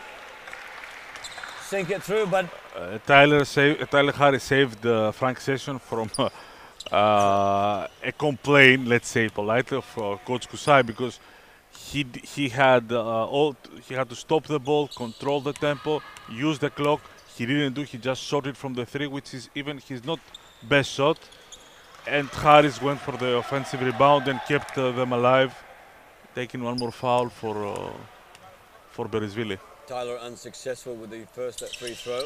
sink it through, but Tyler Harris saved Frank Session from a complaint, let's say politely, of Coach Kusai, because he had to stop the ball, control the tempo, use the clock. He didn't do. He just shot it from the 3, which is even his not best shot. And Harris went for the offensive rebound and kept them alive, taking 1 more foul for Berisvili. Tyler unsuccessful with the first free throw.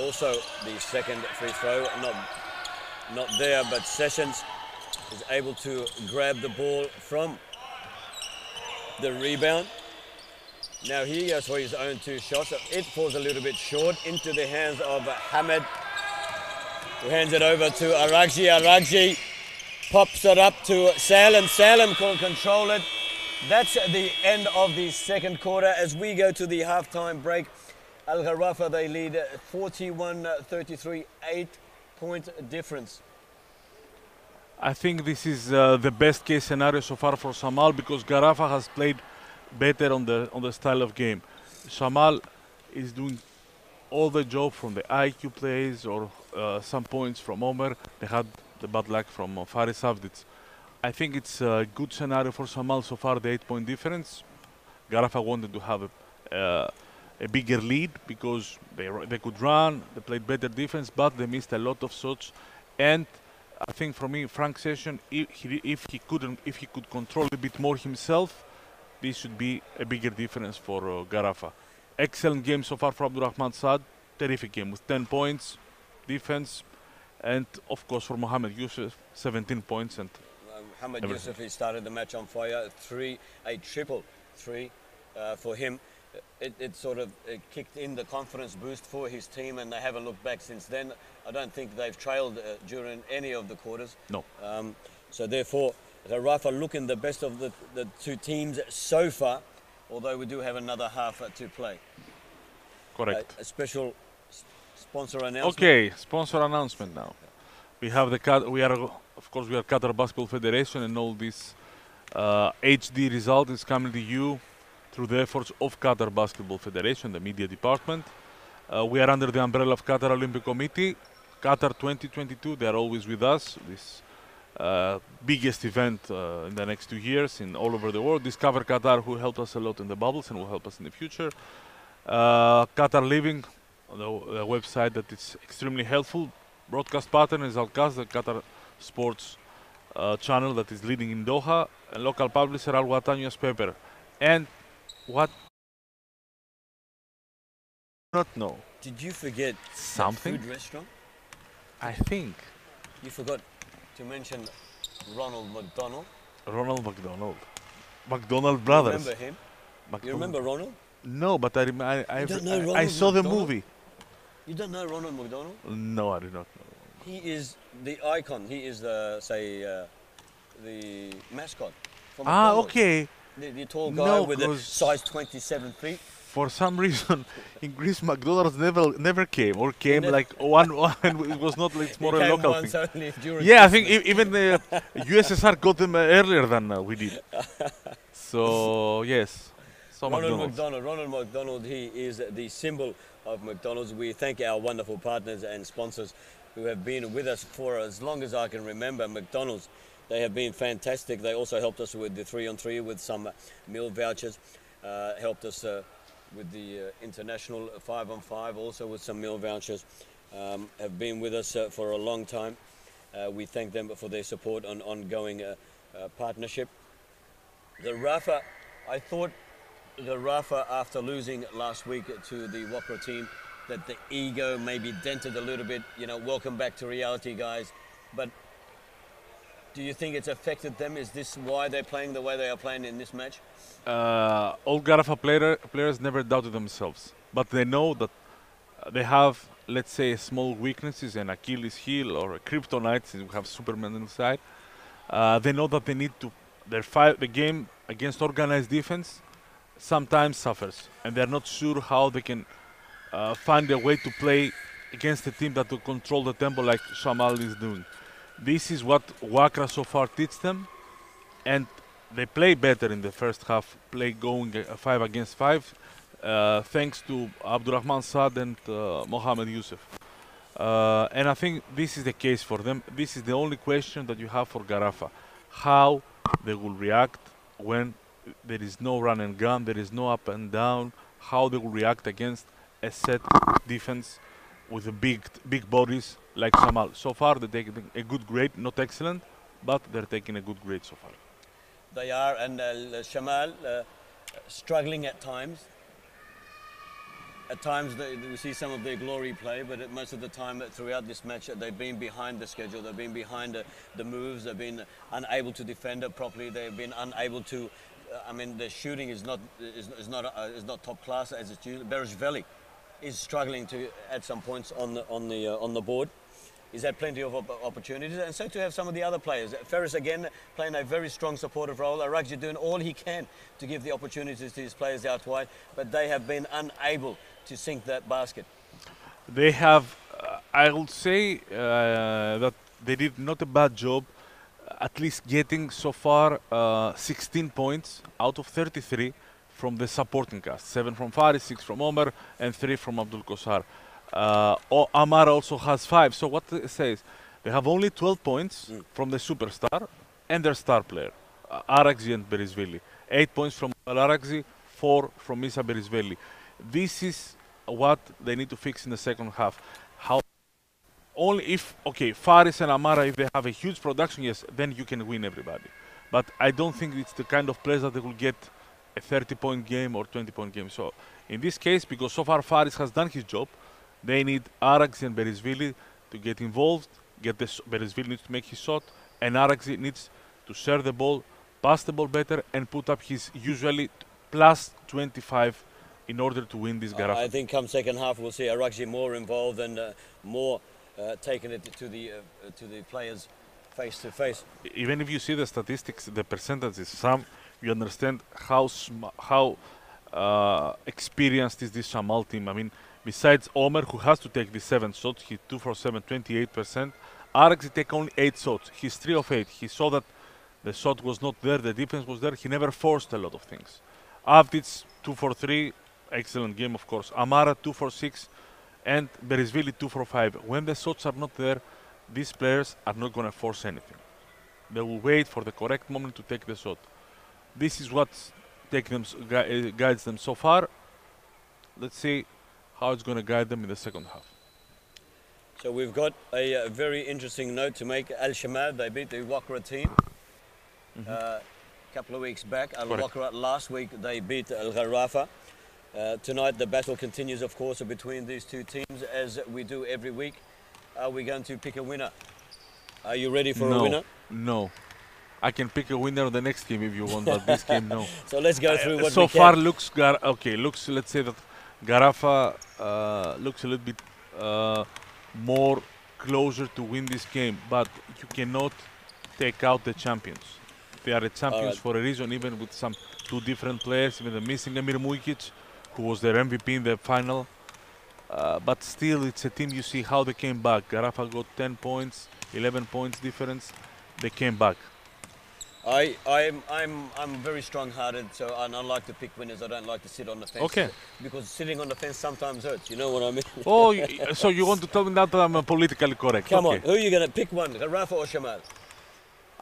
Also the second free throw, not there, but Sessions is able to grab the ball from the rebound. Now he goes for his own 2 shots. It falls a little bit short into the hands of Hamed, who hands it over to Aragji. Aragji pops it up to Salem. Salem can control it. That's the end of the second quarter. As we go to the halftime break, Al Ghatafah, they lead 41-33, 8-point difference. I think this is the best case scenario so far for Shamal, because Ghatafah has played better on the style of game. Shamal is doing all the job from the IQ plays or some points from Omer. They had the bad luck from Faris Avdic. I think it's a good scenario for Shamal so far, the 8-point difference. Ghatafah wanted to have a bigger lead because they could run, they played better defense, but they missed a lot of shots. And I think for me, Frank Session, if he could control a bit more himself, this should be a bigger difference for Ghatafah. Excellent game so far for Abdurrahman Saad. Terrific game with 10 points, defense, and of course for Mohamed Yusuf, 17 points. And Mohamed Yusuf, he started the match on fire. A triple three for him. It sort of kicked in the confidence boost for his team, and they haven't looked back since then. I don't think they've trailed during any of the quarters. No. So therefore, Ghatafah looking the best of the two teams so far, although we do have another half to play. Correct. A special sponsor announcement. Okay, sponsor announcement now. We have of course we are Qatar Basketball Federation, and all this HD result is coming to you through the efforts of Qatar Basketball Federation, the media department. We are under the umbrella of Qatar Olympic Committee. Qatar 2022, they are always with us. This biggest event in the next 2 years in all over the world. Discover Qatar, who helped us a lot in the bubbles and will help us in the future. Qatar Living, the website that is extremely helpful. Broadcast partner is Al-Qas, the Qatar Sports channel that is leading in Doha. And local publisher Al Watan newspaper. And what? Not know. Did you forget Something? Food restaurant? I think. You forgot to mention Ronald McDonald. Ronald McDonald. McDonald Brothers. You remember him? You remember Ronald? No, but I saw the movie. You don't know Ronald McDonald? No, I do not know. He is the icon. He is the mascot. For McDonald's. Okay. The tall guy with the size 27 feet. For some reason, in Greece, McDonald's never came, or came like one. It was not like it's more a local thing. Yeah, I think even the USSR got them earlier than we did. So yes, Ronald McDonald. He is the symbol of McDonald's. We thank our wonderful partners and sponsors who have been with us for as long as I can remember. McDonald's, they have been fantastic. They also helped us with the 3-on-3 with some meal vouchers. Helped us with the international 5-on-5, also with some meal vouchers. Have been with us for a long time. We thank them for their support on ongoing partnership. Ghatafah, I thought Ghatafah, after losing last week to the Wakra team, that the ego maybe dented a little bit. You know, welcome back to reality, guys. But do you think it's affected them? Is this why they're playing the way they are playing in this match? All Ghatafah players never doubted themselves, but they know that they have, let's say, small weaknesses, an Achilles heel or a kryptonite, since we have Superman inside. They know that they need to. The game against organized defense sometimes suffers, and they're not sure how they can find a way to play against a team that will control the tempo like Shamal is doing. This is what Wakra so far teach them, and they play better in the first half, going 5 against 5, thanks to Abdurrahman Saad and Mohamed Yusuf. And I think this is the case for them. This is the only question that you have for Ghatafah. How they will react when there is no run and gun, there is no up and down, how they will react against a set defense with the big bodies like Shamal. So far, they're taking a good grade, not excellent, but they're taking a good grade so far. They are, and Shamal struggling at times. At times, we see some of their glory play, but most of the time throughout this match, they've been behind the schedule. They've been behind the moves. They've been unable to defend it properly. They've been unable to. I mean, the shooting is not top class as it's usually. Bereshvili is struggling to add some points on the board. He's had plenty of opportunities, and so to have some of the other players. Ferris again playing a very strong supportive role. Aragji doing all he can to give the opportunities to his players out wide, but they have been unable to sink that basket. They have, I would say that they did not a bad job, at least getting so far 16 points out of 33, from the supporting cast. 7 from Faris, 6 from Omer, and 3 from Abdul Kossar. Amara also has 5. So what it says, they have only 12 points from the superstar and their star player, Araxi and Berisvili. 8 points from Araxi, 4 from Isa Berisvili. This is what they need to fix in the second half. How only if, okay, Faris and Amara, if they have a huge production, yes, then you can win everybody. But I don't think it's the kind of players that they will get a 30-point game or 20-point game. So in this case, because so far Faris has done his job, they need Araxi and Berisvili to get involved. Berisvili needs to make his shot, and Araxi needs to share the ball, pass the ball better, and put up his usually plus 25 in order to win this Ghatafah. I think come second half we'll see Araxi more involved and more taking it to the players face to face. Even if you see the statistics, the percentages, some you understand how experienced is this Shamal team. I mean, besides Omer, who has to take the 7 shots, he's 2 for 7, 28%. Araxi take only 8 shots. He's 3 of 8. He saw that the shot was not there, the defense was there. He never forced a lot of things. Avdic 2 for 3, excellent game, of course. Amara 2 for 6, and Berisvili 2 for 5. When the shots are not there, these players are not going to force anything. They will wait for the correct moment to take the shot. This is what guides them so far. Let's see how it's going to guide them in the second half. So we've got a very interesting note to make. Al-Shamal, they beat the Wakra team a couple of weeks back. Al-Wakra last week, they beat Al-Ghatafah. Tonight the battle continues, of course, between these two teams, as we do every week. Are we going to pick a winner? Are you ready for a winner? No. I can pick a winner on the next game if you want, but this game, no. So let's go through what so we far can. looks let's say that Ghatafah looks a little bit more closer to win this game, but you cannot take out the champions. They are the champions for a reason, even with some 2 different players, even the missing Emir Mujkic, who was their MVP in the final. But still, it's a team. You see how they came back. Ghatafah got 10 points, 11 points difference. They came back. I'm very strong-hearted, so and I like to pick winners. I don't like to sit on the fence. Okay. Because sitting on the fence sometimes hurts. You know what I mean? Oh, so you want to tell me that I'm politically correct? Come on, who are you going to pick one? Ghatafah or Shamal?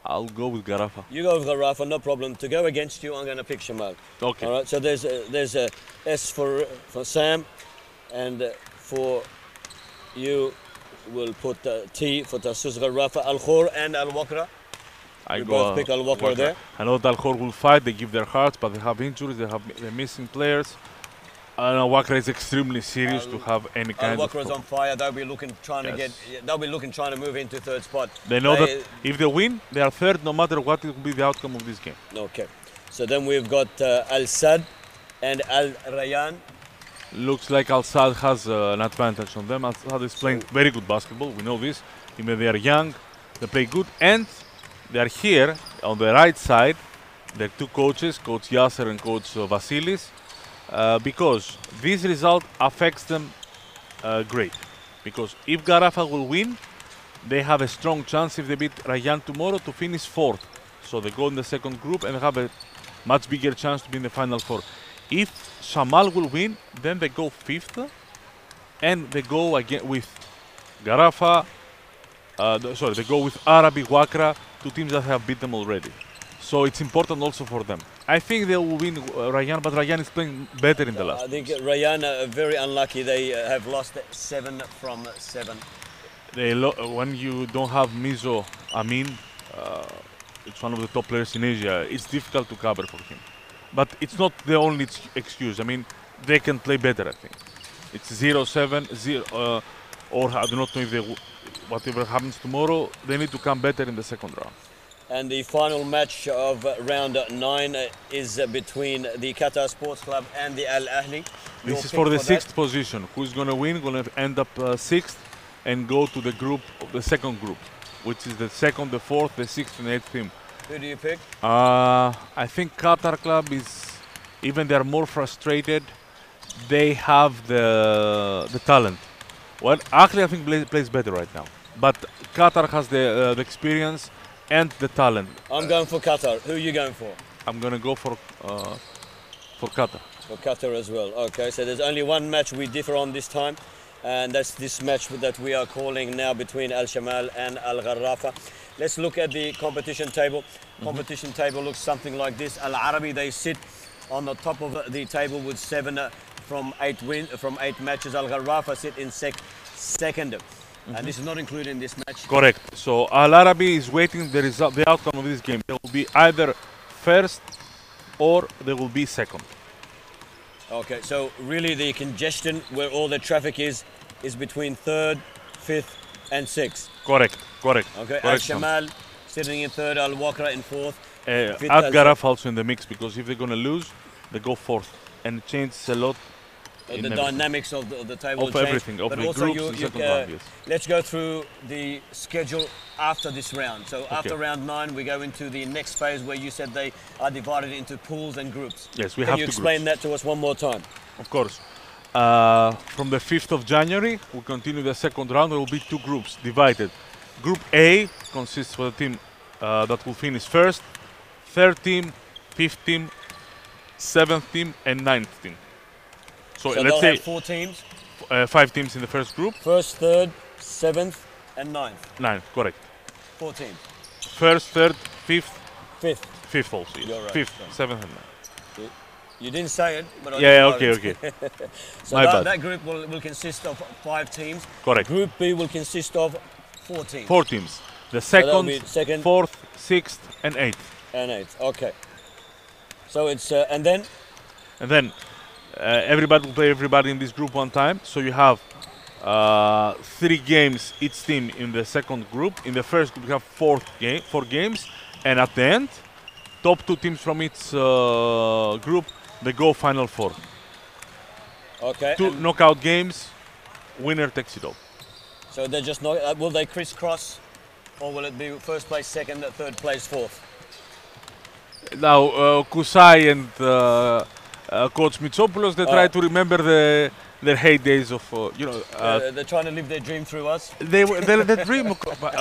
I'll go with Ghatafah. You go with Ghatafah, no problem. To go against you, I'm going to pick Shamal. Okay. All right. So there's a S for Sam, and for you, we'll put T for Tassus Ghatafah, Al Khor and Al Wakra. I both pick Al Wakra there. I know that Al Khor will fight. They give their hearts, but they have injuries. They're missing players. Al Wakra is extremely serious to have any kind of. Al Wakra's on fire. They'll be looking trying to move into third spot. They know that if they win, they are third, no matter what it will be the outcome of this game. Okay. So then we've got Al Sad and Al Rayyan. Looks like Al Sad has an advantage on them. Al Sad is playing very good basketball. We know this. Even they are young, they play good, and they are here on the right side. They're 2 coaches, Coach Yasser and Coach Vasilis. Because this result affects them great. Because if Ghatafah will win, they have a strong chance if they beat Rayyan tomorrow to finish 4th. So they go in the second group and have a much bigger chance to be in the final 4. If Shamal will win, then they go 5th, and they go again with Ghatafah. They go with Arabi, Wakra, 2 teams that have beat them already. So it's important also for them. I think they will win Rayyan, but Rayyan is playing better in the last. I think Rayyan are very unlucky. They have lost 7 from 7. When you don't have Mizo Amin, it's one of the top players in Asia. It's difficult to cover for him. But it's not the only excuse. I mean, they can play better, I think. It's 0-7, or I do not know if whatever happens tomorrow, they need to come better in the second round. And the final match of round 9 is between the Qatar Sports Club and the Al Ahli. This is for the 6th position. Who's going to win? Going to end up 6th and go to the group, the second group, which is the 2nd, the 4th, the 6th, and 8th team. Who do you pick? I think Qatar Club is, even they're more frustrated. They have the talent. Well, actually, I think plays better right now. But Qatar has the experience and the talent. I'm going for Qatar. Who are you going for? I'm going to go for for Qatar. For Qatar as well. Okay, so there's only one match we differ on this time, and that's this match that we are calling now between Al Shamal and Al Ghatafah. Let's look at the competition table. Competition table looks something like this. Al Arabi, they sit on the top of the table with 7 from 8 matches. Al Ghatafah sit in second. And this is not included in this match. Correct. So Al Arabi is waiting the result, the outcome of this game. They will be either first or they will be second. Okay, so really the congestion where all the traffic is between 3rd, 5th and 6th. Correct. Okay, Correct. Al Shamal sitting in 3rd, Al Wakra in 4th. Al Ghatafah also in the mix, because if they're going to lose, they go 4th. And it changes a lot. The dynamics of the table of everything, of but the also groups and second round, yes. Let's go through the schedule after this round. So after Okay. round 9, we go into the next phase where you said they are divided into pools and groups. Yes, we Can have you two explain groups. that to us one more time? Of course. From the 5th of January, we continue the second round. There will be 2 groups divided. Group A consists of the team that will finish first, 3rd team, 5th team, 7th team, and 9th team. So let's they'll say have 4 teams. 5 teams in the first group. 1st, 3rd, 7th, and 9th. 9, correct. 4 teams. 1st, 3rd, 5th, 5th. 5th also. Yes. You're right. 5th, 7th, and 9th. You didn't say it, but I Yeah, didn't okay. know it. So My bad. that group will consist of 5 teams. Correct. Group B will consist of 4 teams. 4 teams. The that'll second, be second, 4th, 6th, and 8th. and 8th. Okay. So it's and then And then everybody will play everybody in this group one time. So you have 3 games each team in the second group. In the first group, you have 4 games. And at the end, top 2 teams from each group, they go Final 4. okay. 2 and knockout games, winner takes it all. so they're just not. Will they crisscross, or will it be first place, second, third place, fourth? Now, Kusai and Coach Mitsopoulos, they try to remember their heydays of, They're trying to live their dream through us. they dream,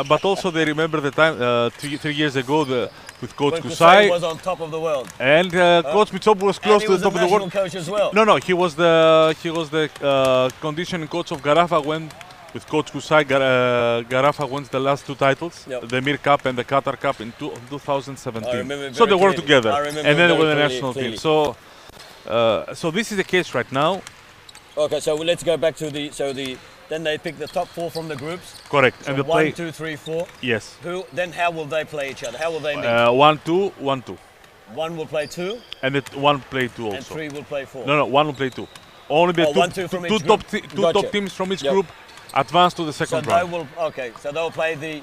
but also they remember the time 3 years ago with Coach When Kusai, was on top of the world. and Coach Mitsopoulos was close to the top of the And he was a world. national coach as well. No, he was the conditioning coach of Ghatafah when, with Coach Kusai, Ghatafah wins the last 2 titles, Yep. the Mir Cup and the Qatar Cup in 2017. I remember So they very were clearly. together, I remember and then they very were the clearly- national team. clearly. So this is the case right now. Okay, so let's go back to then they pick the top 4 from the groups. Correct, So and the 1, play. 2, 3, 4. Yes. Then how will they play each other? How will they meet? 1-2, 1-2, 1 will play 2, and it 1 play 2 and also. 3 will play 4. No, 1 will play 2. Only the Oh, 1, 2 from each top group. two Gotcha. top teams from each Yep. group advance to the So second they round. will. Okay, so they'll play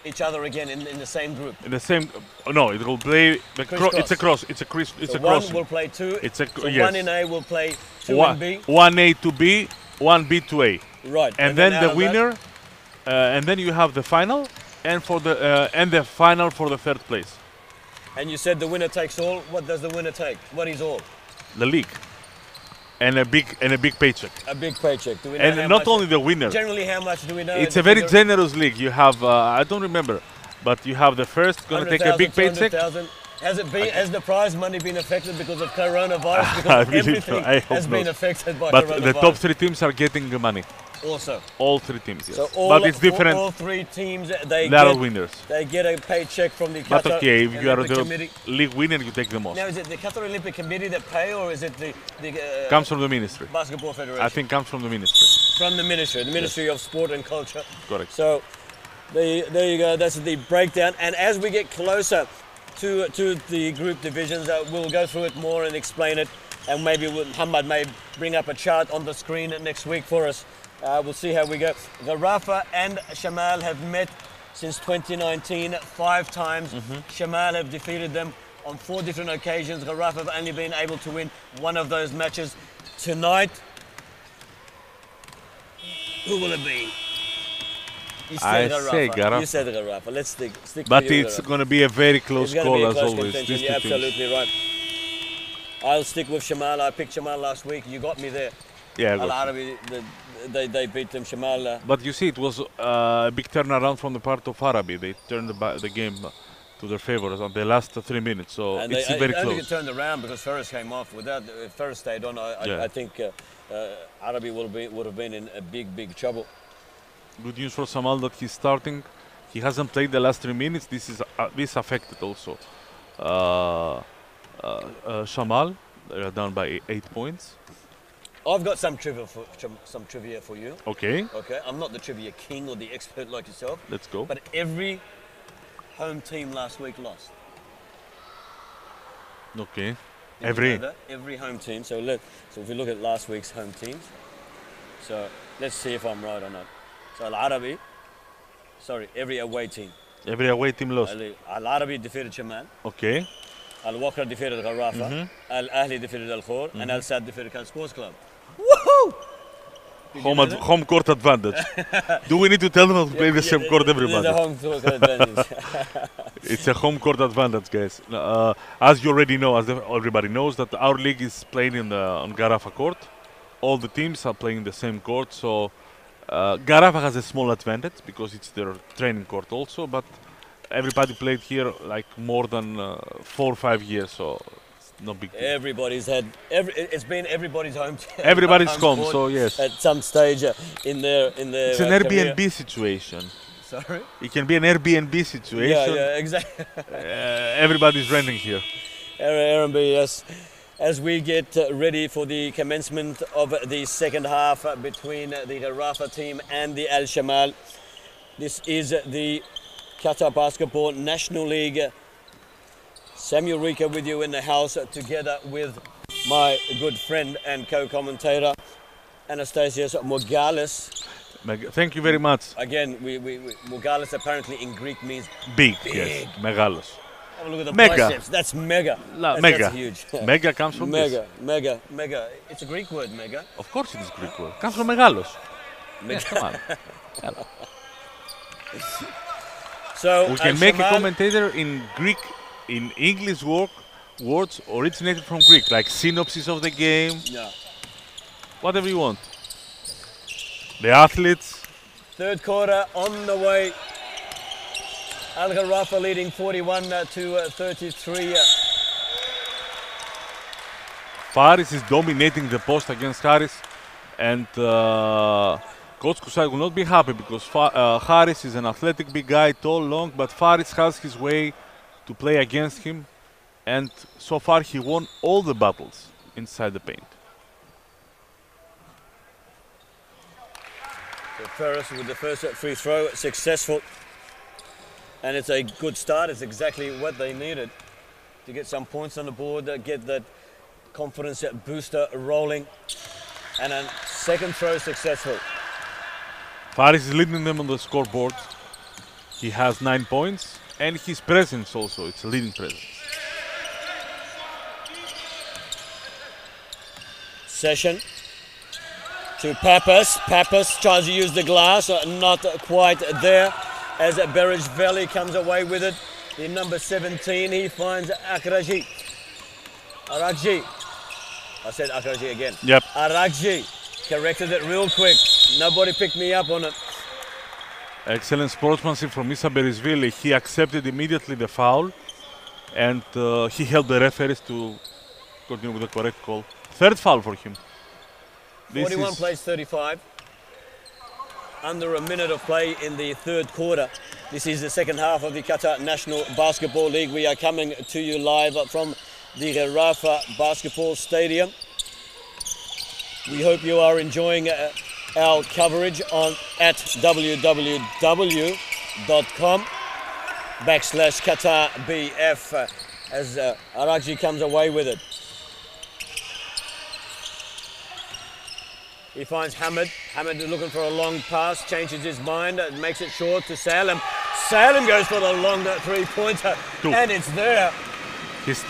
each other again in the same group. In the same, no, it will play. It's a cross. It's a cross. It's So a cross. 1 will play 2. It's a So yes. 1 in A will play 2 in B. 1A to B, 1B to A, Right. and then out the of that- winner, and then you have the final, and the final for the 3rd place, And you said the winner takes all. What does the winner take? What is all? the league, and a big paycheck, A big paycheck. Do we know and how not much only the winner. Generally, how much do we know? It's the a very figure? generous league. You have I don't remember, but you have the first gonna take a 100,000, big paycheck. 200,000. Has the prize money been affected because of coronavirus? I Because really everything don't. I hope has been not. affected by But coronavirus. the top 3 teams are getting the money. Also. All 3 teams, yes. So But it's different. All 3 teams They are winners. They get a paycheck from the But Qatar okay, if you are Olympic the Committee. league winner, you take the most. Now, is it the Qatar Olympic Committee that pay, or is it the Comes from the ministry. Basketball Federation? I think comes from the ministry. From the Ministry of Sport and Culture. Correct. So there you go. That's the breakdown. And as we get closer to the group divisions, we'll go through it more and explain it. And maybe Muhammad may bring up a chart on the screen next week for us. We'll see how we go. Ghatafah and Shamal have met since 2019 5 times. Shamal have defeated them on 4 different occasions. Ghatafah have only been able to win one of those matches. Tonight, who will it be? You I said say Ghatafah. You said Ghatafah. Let's stick But with you, it's Ghatafah. going to be a very close It's gonna call be a as close always. contention. These You're 2 teams. absolutely right. I'll stick with Shamal. I picked Shamal last week. You got me there. Yeah, Al got Arabi, they beat them. Shamal. But you see, it was a big turnaround from the part of Arabi. They turned the game to their favor on the last 3 minutes. So and it's they very only close. turned around because Ferris came off. Without if Ferris stayed on, I think Arabi would have been in a big trouble. Good news for Shamal that he's starting. He hasn't played the last 3 minutes. This affected also Shamal. They are down by 8 points. I've got some trivia for you. Okay. Okay, I'm not the trivia king or the expert like yourself. Let's go. But every home team last week lost. Okay. Did you know that? Every home team. So if we look at last week's home teams, so let's see if I'm right or not. So Al-Arabi, sorry, every away team. Every away team lost. Al-Arabi defeated Shamal. Okay. Al-Waqra defeated Ghatafah. Al-Ahli defeated Al-Khor. And Al-Sad defeated Khan Sports Club. Woohoo! Home court advantage. Do we need to tell them to play the same court, everybody? There's a home court advantage. It's a home court advantage, guys. As you already know, everybody knows, that our league is playing on Ghatafah court. All the teams are playing the same court, so Ghatafah has a small advantage because it's their training court also, but everybody played here like more than 4 or 5 years, so it's no big deal. It's been everybody's home. Everybody's home, so yes. At some stage in their It's an career. Airbnb situation. Sorry? It can be an Airbnb situation. Yeah, exactly. Everybody's renting here. Airbnb, yes. As we get ready for the commencement of the second half between the Ghatafah team and the Al Shamal. This is the Qatar Basketball National League. Samuel Rika with you in the house, together with my good friend and co-commentator Anastasios Morgalis. Thank you very much. Again, Morgalis apparently in Greek means big. Yes, megalos. Have a look at the Mega. biceps. That's mega. Mega. That's huge. Mega comes from this. Mega. It's a Greek word, mega. Of course it is Greek word. Comes from megalos. Mega. Come on. Hello. So We can make a commentator in Greek, in English words originated from Greek, like synopsis of the game. Yeah. Whatever you want. The athletes. Third quarter on the way. Al Ghatafah leading 41 to 33. Faris is dominating the post against Harris, and Coach Kusai will not be happy because Harris is an athletic big guy, tall, long, but Faris has his way to play against him, and so far he won all the battles inside the paint. So Ferris with the first free throw, successful. And it's a good start. It's exactly what they needed to get some points on the board, get that confidence booster rolling. And a second throw successful. Faris is leading them on the scoreboard. He has 9 points, and his presence also, it's a leading presence. Session to Pappas. Pappas tries to use the glass, not quite there. As Berridge Valley comes away with it, the number 17, he finds Arakji. I said Arakji again. Yep. Arakji corrected it real quick. Nobody picked me up on it. Excellent sportsmanship from Issa Berisvili. He accepted immediately the foul, and he helped the referees to continue with the correct call. Third foul for him. 41 plays 35. Under a minute of play in the third quarter. This is the second half of the Qatar National Basketball League. We are coming to you live from the Ghatafah Basketball Stadium. We hope you are enjoying our coverage at www.com/QatarBF as Arakji comes away with it. He finds Hamid. Hamid is looking for a long pass, changes his mind, makes it short to Salem. Salem goes for the long three-pointer, and it's there. His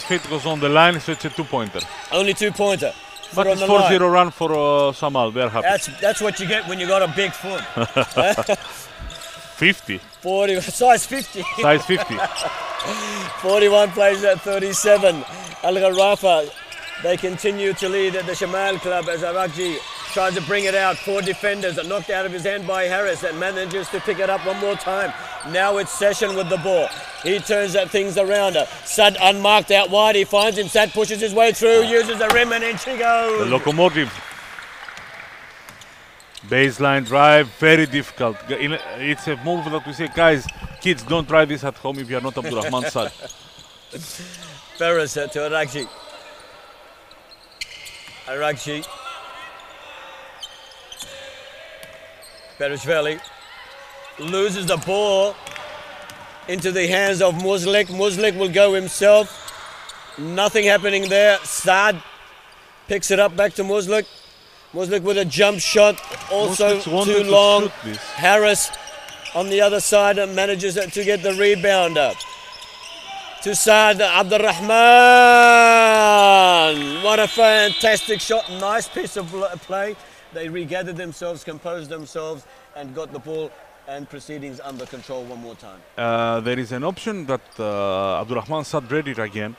feet was on the line, so it's a 2-pointer. Only 2-pointer. But it's 4-0 run for Shamal. They're happy. That's what you get when you got a big foot. 50. 40, size 50. Size 50. 41 plays at 37. Al Ghatafah. They continue to lead the Shamal club as Arakji tries to bring it out. 4 defenders are knocked out of his hand by Harris and manages to pick it up one more time. Now it's Session with the ball. He turns things around. Sad unmarked out wide. He finds him. Sad pushes his way through, uses the rim, and in she goes. The locomotive. Baseline drive, very difficult. It's a move that we say, guys, kids, don't try this at home if you are not Abdurrahman Sad. Ferris to Aragji. Aragji. Berishvili loses the ball into the hands of Muslik. Muslik will go himself. Nothing happening there. Saad picks it up back to Muslik. Muslik with a jump shot, also too long. Harris on the other side manages to get the rebound up. To Saad Abdurrahman. What a fantastic shot. Nice piece of play. They regathered themselves, composed themselves, and got the ball and proceedings under control one more time. There is an option that Abdurrahman Sad read it again.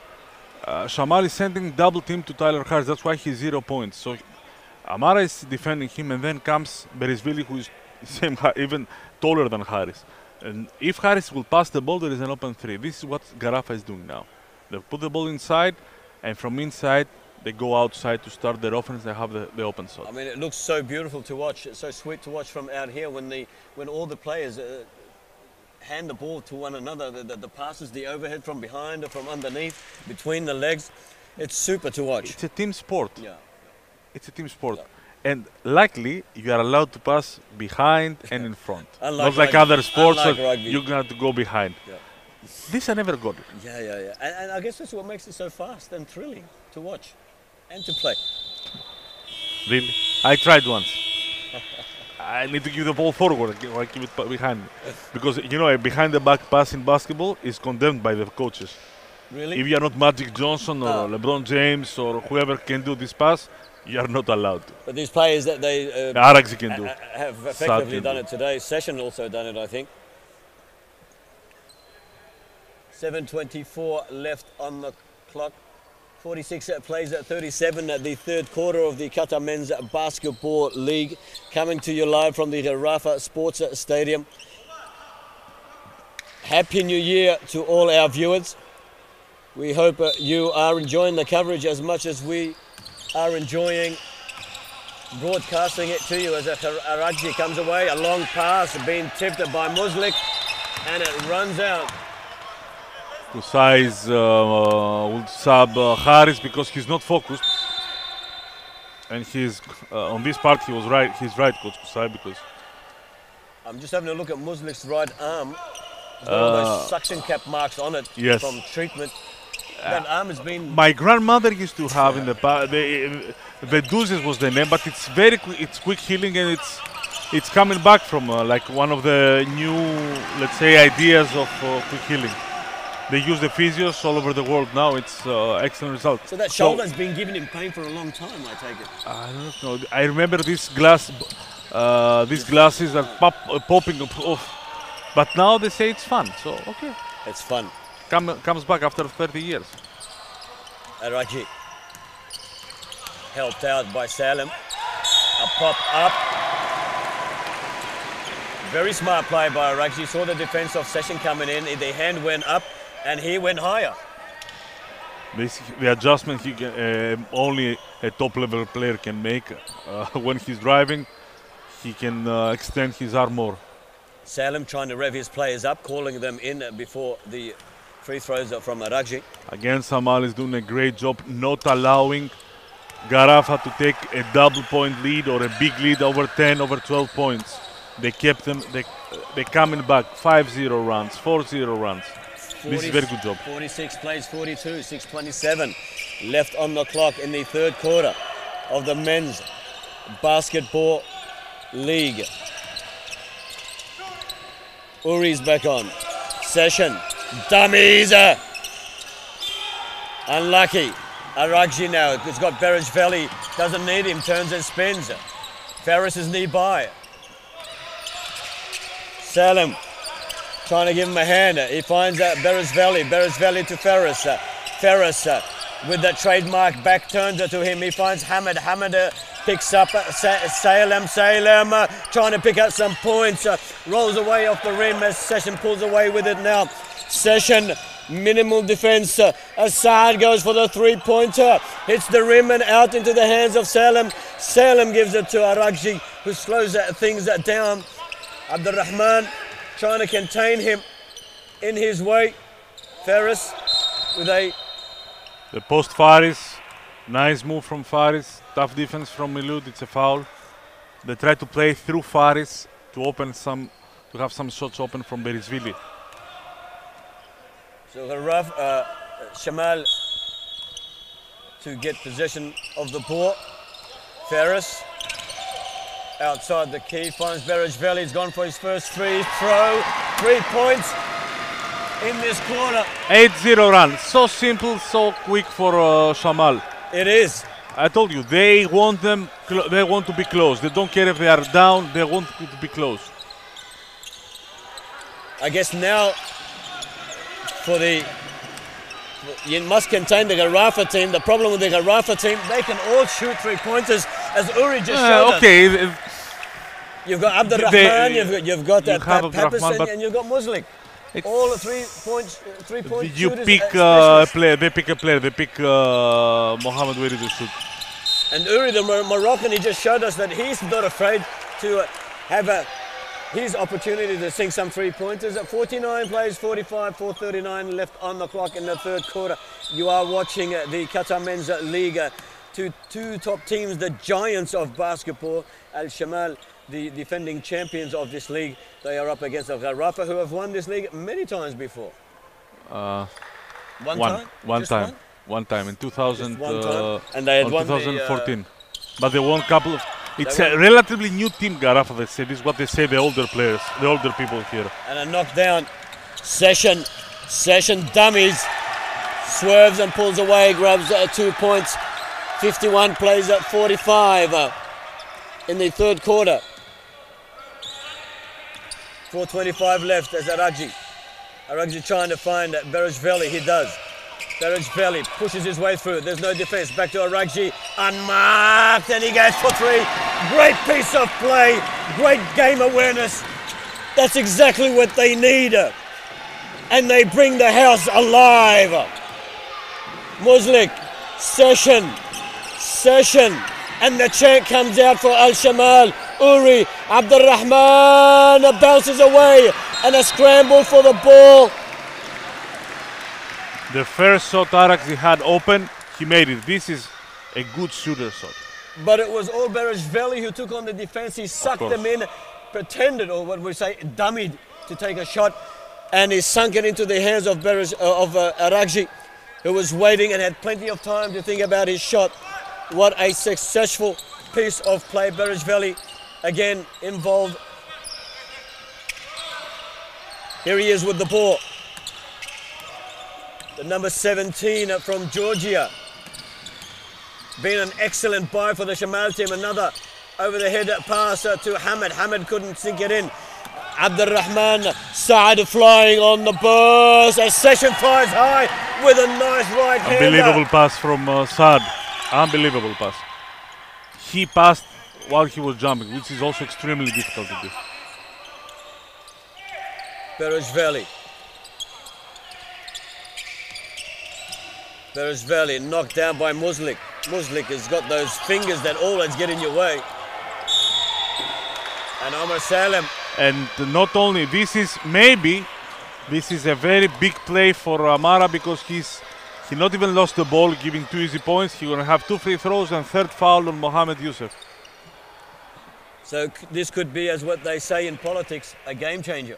Shamal is sending double team to Tyler Harris. That's why he's 0 points. So Amara is defending him, and then comes Berisvili, who is same, even taller than Harris. And if Harris will pass the ball, there is an open three. This is what Ghatafah is doing now. They put the ball inside, and from inside, they go outside to start their offense. They have the open shot. I mean, it looks so beautiful to watch. It's so sweet to watch from out here when all the players hand the ball to one another. The passes, the overhead from behind or from underneath, between the legs. It's super to watch. It's a team sport. Yeah. It's a team sport. Yeah. And luckily, you are allowed to pass behind and in front. Not like other sports that you got to go behind. Yeah. This I never got it. Yeah. And I guess that's what makes it so fast and thrilling to watch and to play. Really? I tried once. I need to give the ball forward, I keep it behind me. Because, you know, a behind the back pass in basketball is condemned by the coaches. Really? If you are not Magic Johnson or LeBron James or whoever can do this pass, you are not allowed to. But these players that they Araxi can do. have effectively done it today. Session also done it, I think. 7:24 left on the clock. 46 plays at 37 at the third quarter of the Qatar Men's Basketball League. Coming to you live from the Rafa Sports Stadium. Happy New Year to all our viewers. We hope you are enjoying the coverage as much as we are enjoying broadcasting it to you as Aragji comes away. A long pass being tipped by Muslik, and it runs out. Kusai will sub Harris because he's not focused. And he's on this part he was right. He's right, Coach Kusai, because I'm just having a look at Muslik's right arm. There's one of those suction cap marks on it from treatment. That arm has been. My grandmother used to have in the past. The Duzes was the name, but it's very quick. It's quick healing, and it's coming back from like one of the new, let's say, ideas of quick healing. They use the physios all over the world now. It's excellent result. So that shoulder has been giving him pain for a long time, I take it. I don't know. I remember these glasses are popping off, but now they say it's fun. So okay, it's fun. Comes back after 30 years. Aragji helped out by Salim. A pop up. Very smart play by Aragji. Saw the defense of Session coming in. The hand went up and he went higher. Basically, the adjustment he can, only a top-level player can make. When he's driving, he can extend his arm more. Salim trying to rev his players up, calling them in before the free throws from Aragji. Again, Shamal is doing a great job not allowing Ghatafah to take a double-point lead or a big lead over 10, over 12 points. They kept them, they coming back, 5-0 runs, 4-0 runs. This is a very good job. 46 plays 42, 6:27 left on the clock in the third quarter of the Men's Basketball League. Uri's back on. Session. Dummies. Unlucky. Aragji now. It's got Berejveli. Doesn't need him. Turns and spins. Ferris is nearby. Salim trying to give him a hand. He finds Berejveli. Berejveli to Ferris. Ferris with the trademark back turns to him. He finds Hamid. Hamid Picks up Salem trying to pick up some points. Rolls away off the rim as Session pulls away with it now. Session, minimal defense. Assad goes for the three-pointer. Hits the rim and out into the hands of Salem. Salem gives it to Aragji, who slows things down. Abdurrahman trying to contain him in his way. Ferris with the post Faris. Nice move from Faris. Tough defense from Milud. It's a foul. They try to play through Faris to have some shots open from Berisvili. So Shamal to get possession of the ball. Ferris outside the key, finds Berejveli. He's gone for his first free throw. 3 points in this quarter. 8-0 run. So simple, so quick for Shamal. It is. I told you, they want they want to be close. They don't care if they are down, they want to be close. I guess now you must contain the Ghatafah team. The problem with the Ghatafah team, they can all shoot three-pointers, as Uri just showed us. You've got Abdurrahman, you've got Pappas, and you've got Muslik. All 3 points, 3-point you shooters. Pick a player. They pick a player. They pick Mohammed Weri to shoot. And Uri, the Moroccan, he just showed us that he's not afraid to have his opportunity to sink some 3-pointers. At 49 plays, 45, 4:39 left on the clock in the third quarter. You are watching the Qatar Men's League. Two top teams, the giants of basketball. Al Shamal, the defending champions of this league. They are up against Al Ghatafah, who have won this league many times before. One time in 2000 and they had won 2014. But they won a couple of. It's a relatively new team, Ghatafah. They say this is what they say. The older players, the older people here. And a knockdown. Session dummies, swerves and pulls away, grabs 2 points. 51 plays at 45 in the third quarter. 4:25 left as Aragji trying to find Berejveli. He does. Berejveli pushes his way through. There's no defense. Back to Aragji. Unmarked. And he goes for 3. Great piece of play. Great game awareness. That's exactly what they need. And they bring the house alive. Muslik. Session. And the chant comes out for Al Shamal. Uri, Abdurrahman bounces away, and a scramble for the ball. The first shot Aragji had open, he made it. This is a good shooter shot. But it was all Berejveli who took on the defense. He sucked them in, pretended, or what we say, dummied to take a shot, and he sunk it into the hands of Aragji, who was waiting and had plenty of time to think about his shot. What a successful piece of play. Berejveli again involved. Here he is with the ball. The number 17 from Georgia. Been an excellent buy for the Shamal team. Another over-the-head pass to Hamid. Hamid couldn't sink it in. Abdurrahman Saad flying on the burst. A Session fires high with a nice right-hander. Unbelievable pass from Saad. Unbelievable pass. He passed while he was jumping, which is also extremely difficult to do. Berejveli knocked down by Muslik. Muslik has got those fingers that always get in your way. And Omar Salem. And not only, this is a very big play for Amara, because he not even lost the ball, giving 2 easy points. He's going to have 2 free throws and 3rd foul on Mohammed Youssef. So this could be, as what they say in politics, a game changer.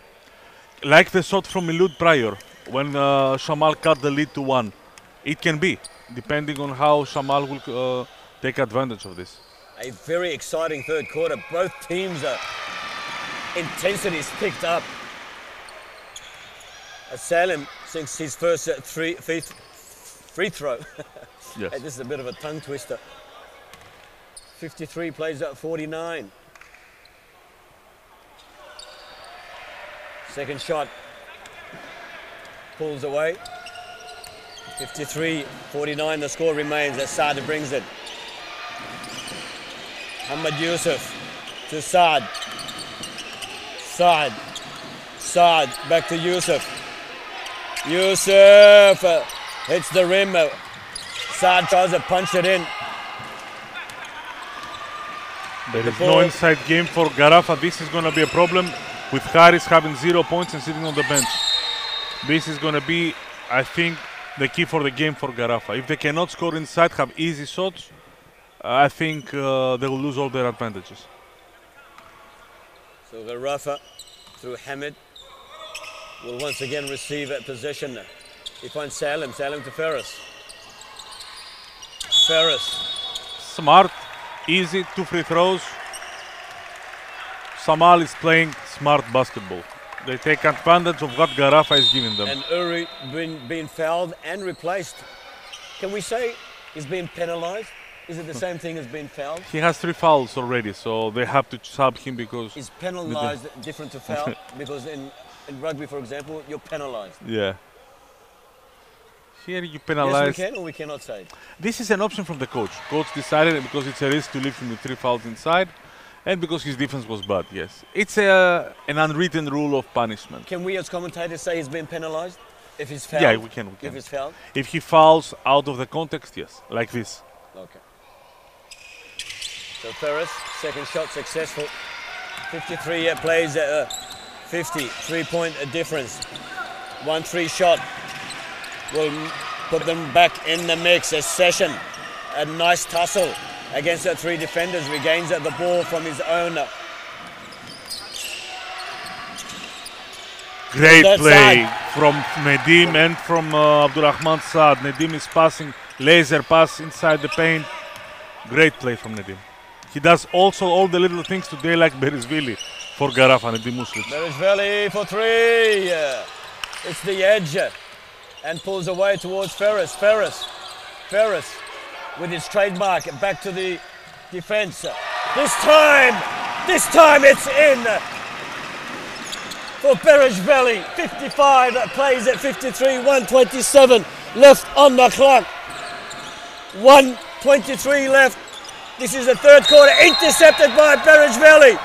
Like the shot from Milud prior, when Shamal cut the lead to 1. It can be, depending on how Shamal will take advantage of this. A very exciting third quarter. Both teams' intensity is picked up. Salem sinks his first free throw. Yes. Hey, this is a bit of a tongue twister. 53 plays at 49. Second shot. Pulls away. 53-49, the score remains as Saad brings it. Muhammad Yusuf to Saad. Saad back to Yusuf. Yusuf hits the rim. Saad tries to punch it in. There is no inside game for Ghatafah. This is going to be a problem with Haris having 0 points and sitting on the bench. This is going to be, I think, the key for the game for Ghatafah. If they cannot score inside, have easy shots, I think they will lose all their advantages. So Ghatafah through Hamid will once again receive a possession. He finds Salim to Ferris. Smart, easy, 2 free throws. Shamal is playing smart basketball. They take advantage of what Ghatafah is giving them. And Uri being fouled and replaced. Can we say he's been penalized? Is it the same thing as being fouled? He has 3 fouls already, so they have to sub him because... Is penalized different to foul? Because in rugby, for example, you're penalized. Yeah. Here you penalize... Yes, we can or we cannot say. This is an option from the coach. Coach decided because it's a risk to leave him with 3 fouls inside. And because his defense was bad, yes. It's an unwritten rule of punishment. Can we as commentators say he's been penalized? If he's fouled? Yeah, we can. If he's fouled? If he fouls out of the context, yes. Like this. Okay. So Ferris, second shot successful. 53 plays 50, 3-point difference. 1-3 shot will put them back in the mix. A session, a nice tussle against the 3 defenders, regains the ball from his own. Great play from Nedim and from Abdurrahman Saad. Nedim is passing, laser pass inside the paint. Great play from Nedim. He does also all the little things today like Berisvili for Ghatafah, Nedim Muslic. Berisvili for 3. It's the edge and pulls away towards Ferris. Ferris with his trademark back to the defense. This time it's in for Berisvili. 55 plays at 53, 127 left on the clock. 1:23 left. This is the third quarter, intercepted by Berisvili.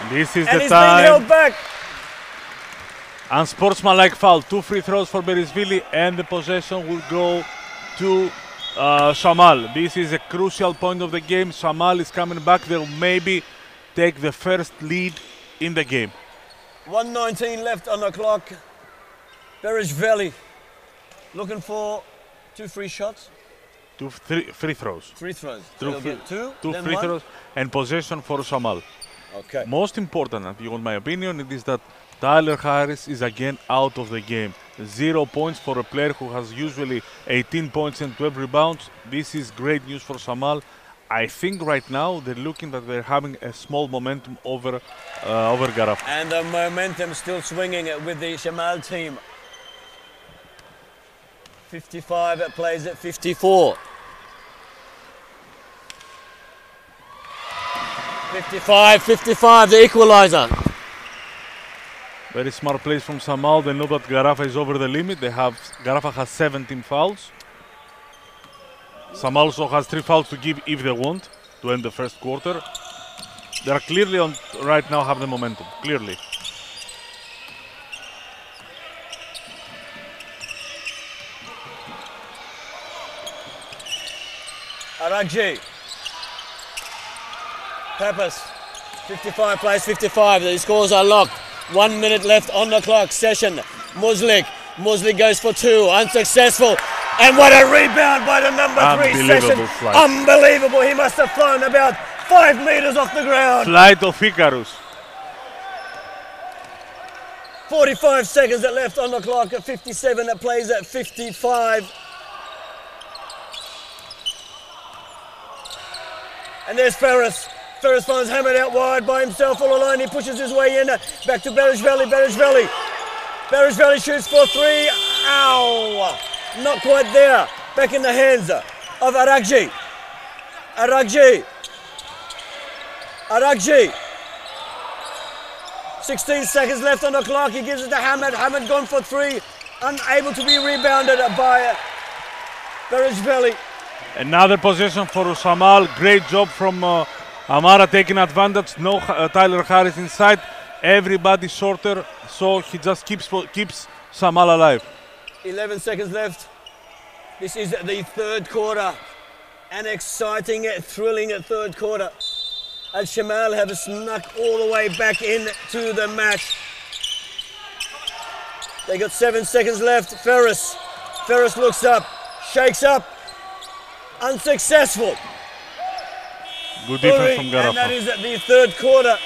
This is and the he's time. Being held back. Unsportsmanlike foul. 2 free throws for Berisvili, and the possession will go to Shamal. This is a crucial point of the game. Shamal is coming back. They'll maybe take the first lead in the game. 1:19 left on the clock. Berisvili looking for 2 free shots. 2 free throws. Free throws. Two then free 1. throws and possession for Shamal. Okay. Most important, in my opinion, it is that Tyler Harris is again out of the game. 0 points for a player who has usually 18 points and 12 rebounds. This is great news for Shamal. I think right now they're looking that they're having a small momentum over Ghatafah. And the momentum still swinging with the Shamal team. 55 plays at 54. 55, the equalizer. Very smart plays from Shamal. They know that Ghatafah is over the limit. Ghatafah has 17 fouls. Shamal also has 3 fouls to give if they want to end the first quarter. They are clearly on right now, have the momentum, clearly. Aragji. Peppers. 55 plays 55. The scores are locked. 1 minute left on the clock. Session. Muslik goes for 2. Unsuccessful. And what a rebound by the number 3 Session. Flight. Unbelievable. He must have flown about 5 meters off the ground. Flight of Icarus. 45 seconds left on the clock at 57. It plays at 55. And there's Ferris. Ferris finds Hamid out wide by himself all alone. He pushes his way in. Back to Berisvili. Berisvili shoots for 3. Ow! Not quite there. Back in the hands of Aragji. Aragji. 16 seconds left on the clock. He gives it to Hamid. Hamid gone for 3. Unable to be rebounded by Berisvili. Another possession for Shamal. Great job from Amara taking advantage. No Tyler Harris inside. Everybody shorter, so he just keeps Shamal alive. 11 seconds left. This is the third quarter. An exciting, thrilling third quarter. And Shamal have snuck all the way back into the match. They got 7 seconds left. Ferris looks up, shakes up. Unsuccessful. Good defense from Ghatafah. And that is the third quarter.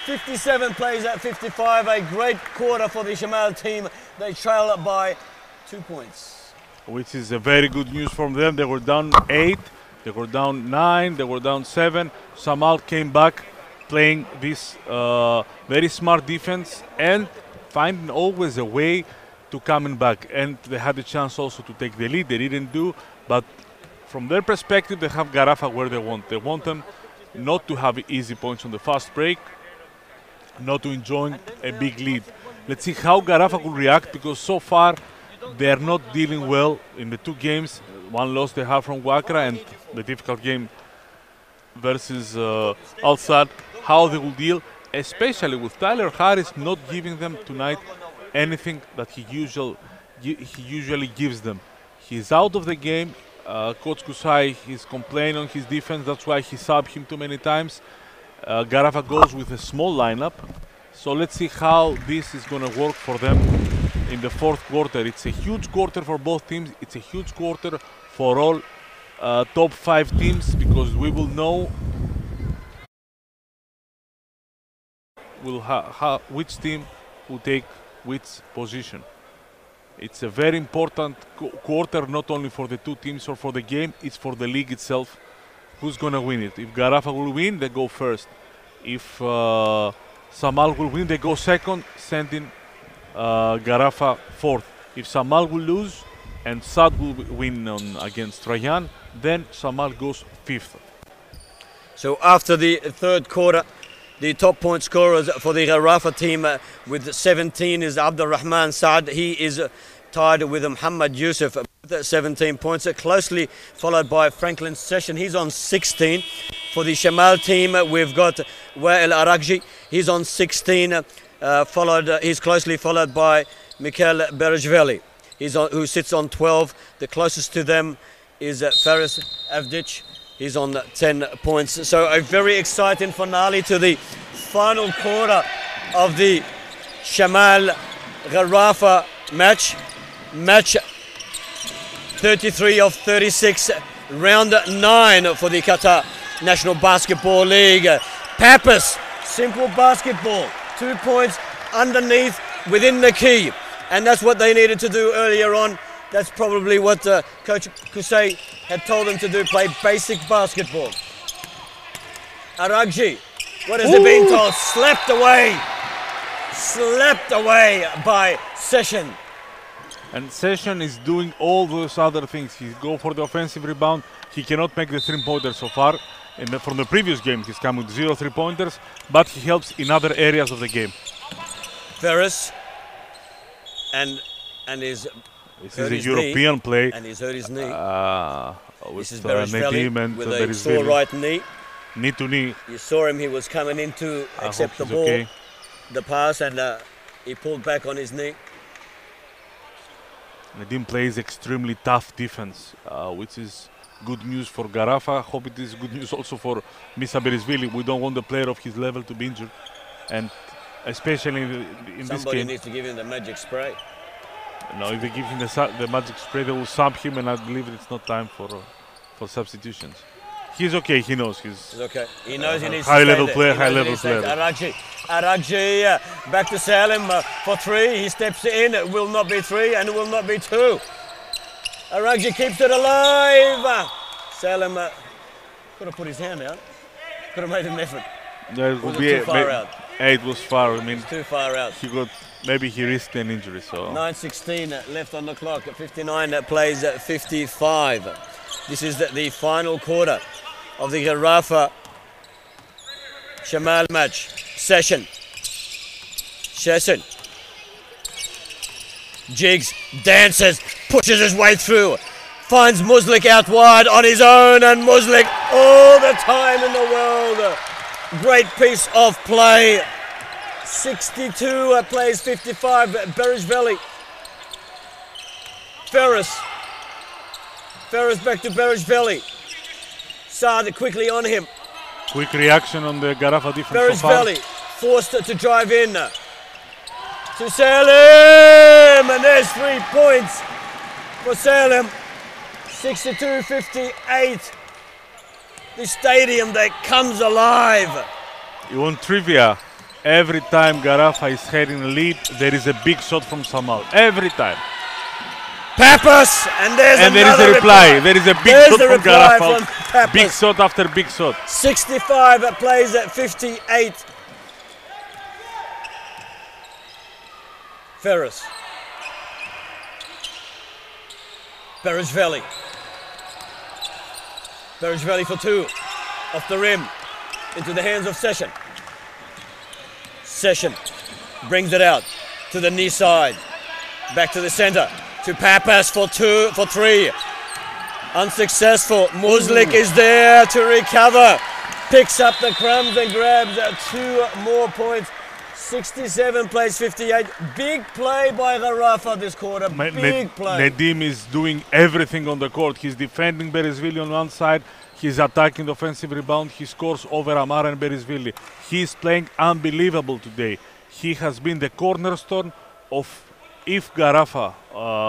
57 plays at 55. A great quarter for the Shamal team. They trail by 2 points. Which is a very good news from them. They were down 8, they were down 9, they were down 7. Shamal came back playing this very smart defense and finding always a way to coming back. And they had the chance also to take the lead. They didn't do, but from their perspective, they have Ghatafah where they want. They want them not to have easy points on the fast break, not to enjoy a big lead. Let's see how Ghatafah will react, because so far they are not dealing well in the 2 games. One loss they have from Wakra and the difficult game versus Al-Sad. How they will deal, especially with Tyler Harris not giving them tonight anything that he usually gives them. He's out of the game. Coach Kusai is complaining on his defense. That's why he subbed him too many times. Ghatafah goes with a small lineup. So let's see how this is going to work for them in the fourth quarter. It's a huge quarter for both teams. It's a huge quarter for all top 5 teams, because we will know which team will take which position. It's a very important quarter, not only for the 2 teams or for the game, it's for the league itself. Who's going to win it? If Ghatafah will win, they go first. If Shamal will win, they go second, sending Ghatafah fourth. If Shamal will lose and Sad will win against Trajan, then Shamal goes fifth. So after the third quarter, the top point scorers for the Ghatafah team with 17 is Abdurrahman Saad. He is tied with Muhammad Yusuf with 17 points, closely followed by Franklin Session. He's on 16. For the Shamal team, we've got Wael Arakji. He's on 16. He's closely followed by Mikhail Berejveli, who sits on 12. The closest to them is Faris Avdic. He's on 10 points. So a very exciting finale to the final quarter of the Shamal Ghatafah match. Match 33 of 36, round 9 for the Qatar National Basketball League. Pappas, simple basketball. 2 points underneath, within the key. And that's what they needed to do earlier on. That's probably what Coach Kusei had told them to do, play basic basketball. Arakji, what has he been told? Slapped away by Session. And Session is doing all those other things. He go for the offensive rebound. He cannot make the 3-pointers so far. From the previous game, he's come with 0 3-pointers, but he helps in other areas of the game. Ferris, and this is a European play. And he's hurt his knee. This is Berejveli with a sore right knee. Knee to knee. You saw him, he was coming in to accept the ball, the pass, and he pulled back on his knee. Nadim plays extremely tough defense, which is good news for Ghatafah. Hope it is good news also for Misa Berejveli. We don't want the player of his level to be injured, and especially in this game. Somebody needs to give him the magic spray. No, if they give him the magic spray, they will sub him, and I believe it's not time for substitutions. He's okay. He knows he's okay. He knows he needs high-level to player. High-level player. Arakji back to Salim for 3. He steps in. It will not be 3, and it will not be 2. Arakji keeps it alive. Salim could have put his hand out. Could have made an effort. Yeah, it would be too far out. It was far. I mean, too far out. Maybe he risked an injury. So 9:16 left on the clock. 59 plays 55. This is the final quarter of the Ghatafah Shamal match. Session. Jigs, dances, pushes his way through. Finds Muslik out wide on his own, and Muslik all the time in the world. Great piece of play. 62 plays 55. Berishvili. Ferris back to Berishvili. Saad quickly on him. Quick reaction on the Ghatafah defense so far. Berishvili forced to drive in. To Salem, and there's 3 points for Salem. 62-58. The stadium that comes alive. You want trivia? Every time Ghatafah is heading a lead, there is a big shot from Shamal. Every time. Pappas, and there is a reply. There is a big shot from Ghatafah. Big shot after big shot. 65 plays at 58. Ferris. Berishvili. Berishvili for 2. Off the rim. Into the hands of Session. Session brings it out to the knee side. Back to the center. To Pappas for 3. Unsuccessful. Muslik is there to recover. Picks up the crumbs and grabs 2 more points. 67 plays 58. Big play by Ghatafah this quarter. Big play. Nedim is doing everything on the court. He's defending Berishvili on one side. He's attacking the offensive rebound. He scores over Amar and Berishvili. He's playing unbelievable today. He has been the cornerstone of, if Ghatafah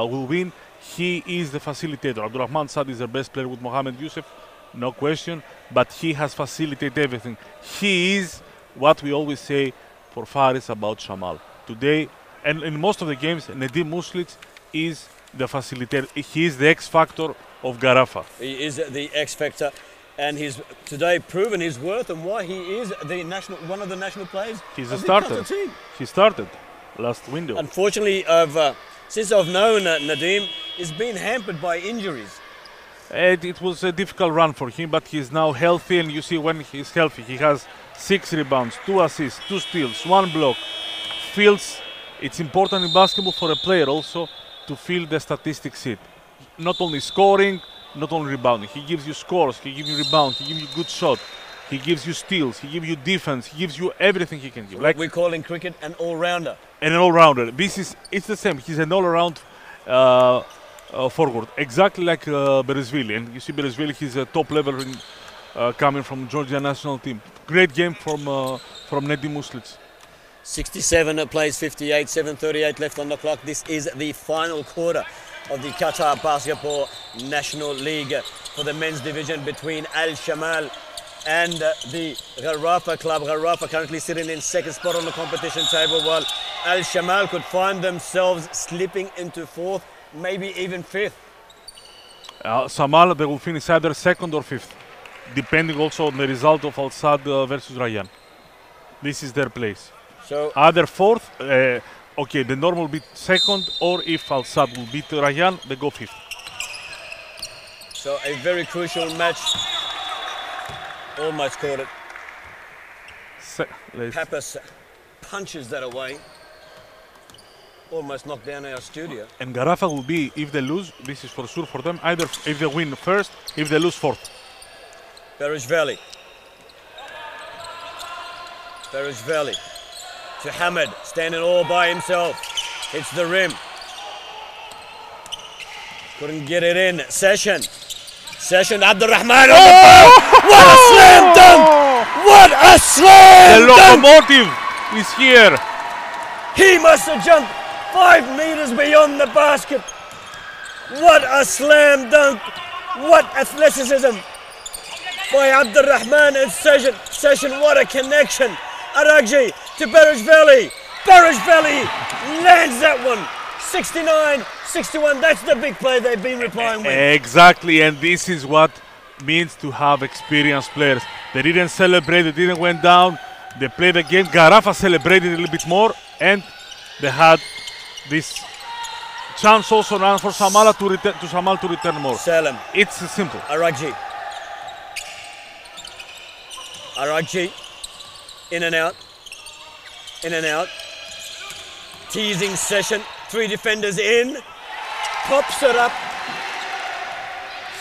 will win, he is the facilitator. Abdurrahman Saad is the best player with Mohamed Youssef, no question, but he has facilitated everything. He is what we always say for Faris about Shamal. Today, and in most of the games, Nedim Muslic is the facilitator. He is the X factor of Ghatafah. He is the X factor, and he's today proven his worth and why he is the one of the national players. He's a starter. He started last window. Unfortunately, since I've known Nedim, he's been hampered by injuries. It was a difficult run for him, but he's now healthy, and you see when he's healthy, he has 6 rebounds, 2 assists, 2 steals, 1 block. It's important in basketball for a player also to feel the statistics sheet. Not only scoring, not only rebounding. He gives you scores, he gives you rebounds, he gives you good shot, he gives you steals, he gives you defense, he gives you everything he can give. Like we call in cricket an all-rounder. An all-rounder. It's the same. He's an all-around forward, exactly like Berishvili. And you see Berishvili, he's a top level coming from Georgia national team. Great game from Nedim Muslic. 67 plays 58, 7:38 left on the clock. This is the final quarter of the Qatar Basketball National League for the men's division between Al Shamal and the Ghatafah club. Ghatafah currently sitting in 2nd spot on the competition table, while Al Shamal could find themselves slipping into 4th, maybe even 5th. Shamal, they will finish either 2nd or 5th, depending also on the result of Al Sadd versus Rayyan. This is their place. So either 4th, okay, the normal will be 2nd, or if Al Sadd will beat Rayyan, they go 5th. So a very crucial match. Almost caught it. Pappas punches that away. Almost knocked down our studio. And Ghatafah will be, if they lose, this is for sure for them, either if they win 1st, if they lose 4th. Berishvili. Berishvili to Hamid, standing all by himself. Hits the rim. Couldn't get it in. Session, Abdurrahman on the foul. What a slam dunk! What a slam dunk! The dunk! locomotive is here. He must have jumped 5 meters beyond the basket. What a slam dunk! What athleticism by Abdurrahman and Session. What a connection! Aragji to Berishvili. Berishvili lands that one. 69-61. That's the big play they've been replying with. Exactly, and this is what means to have experienced players. They didn't celebrate, they didn't went down. They played the game. Ghatafah celebrated a little bit more, and they had this chance also now for Shamal to return more. Salem. It's simple. Aragji. In and out. Teasing Session. 3 defenders in. Pops it up.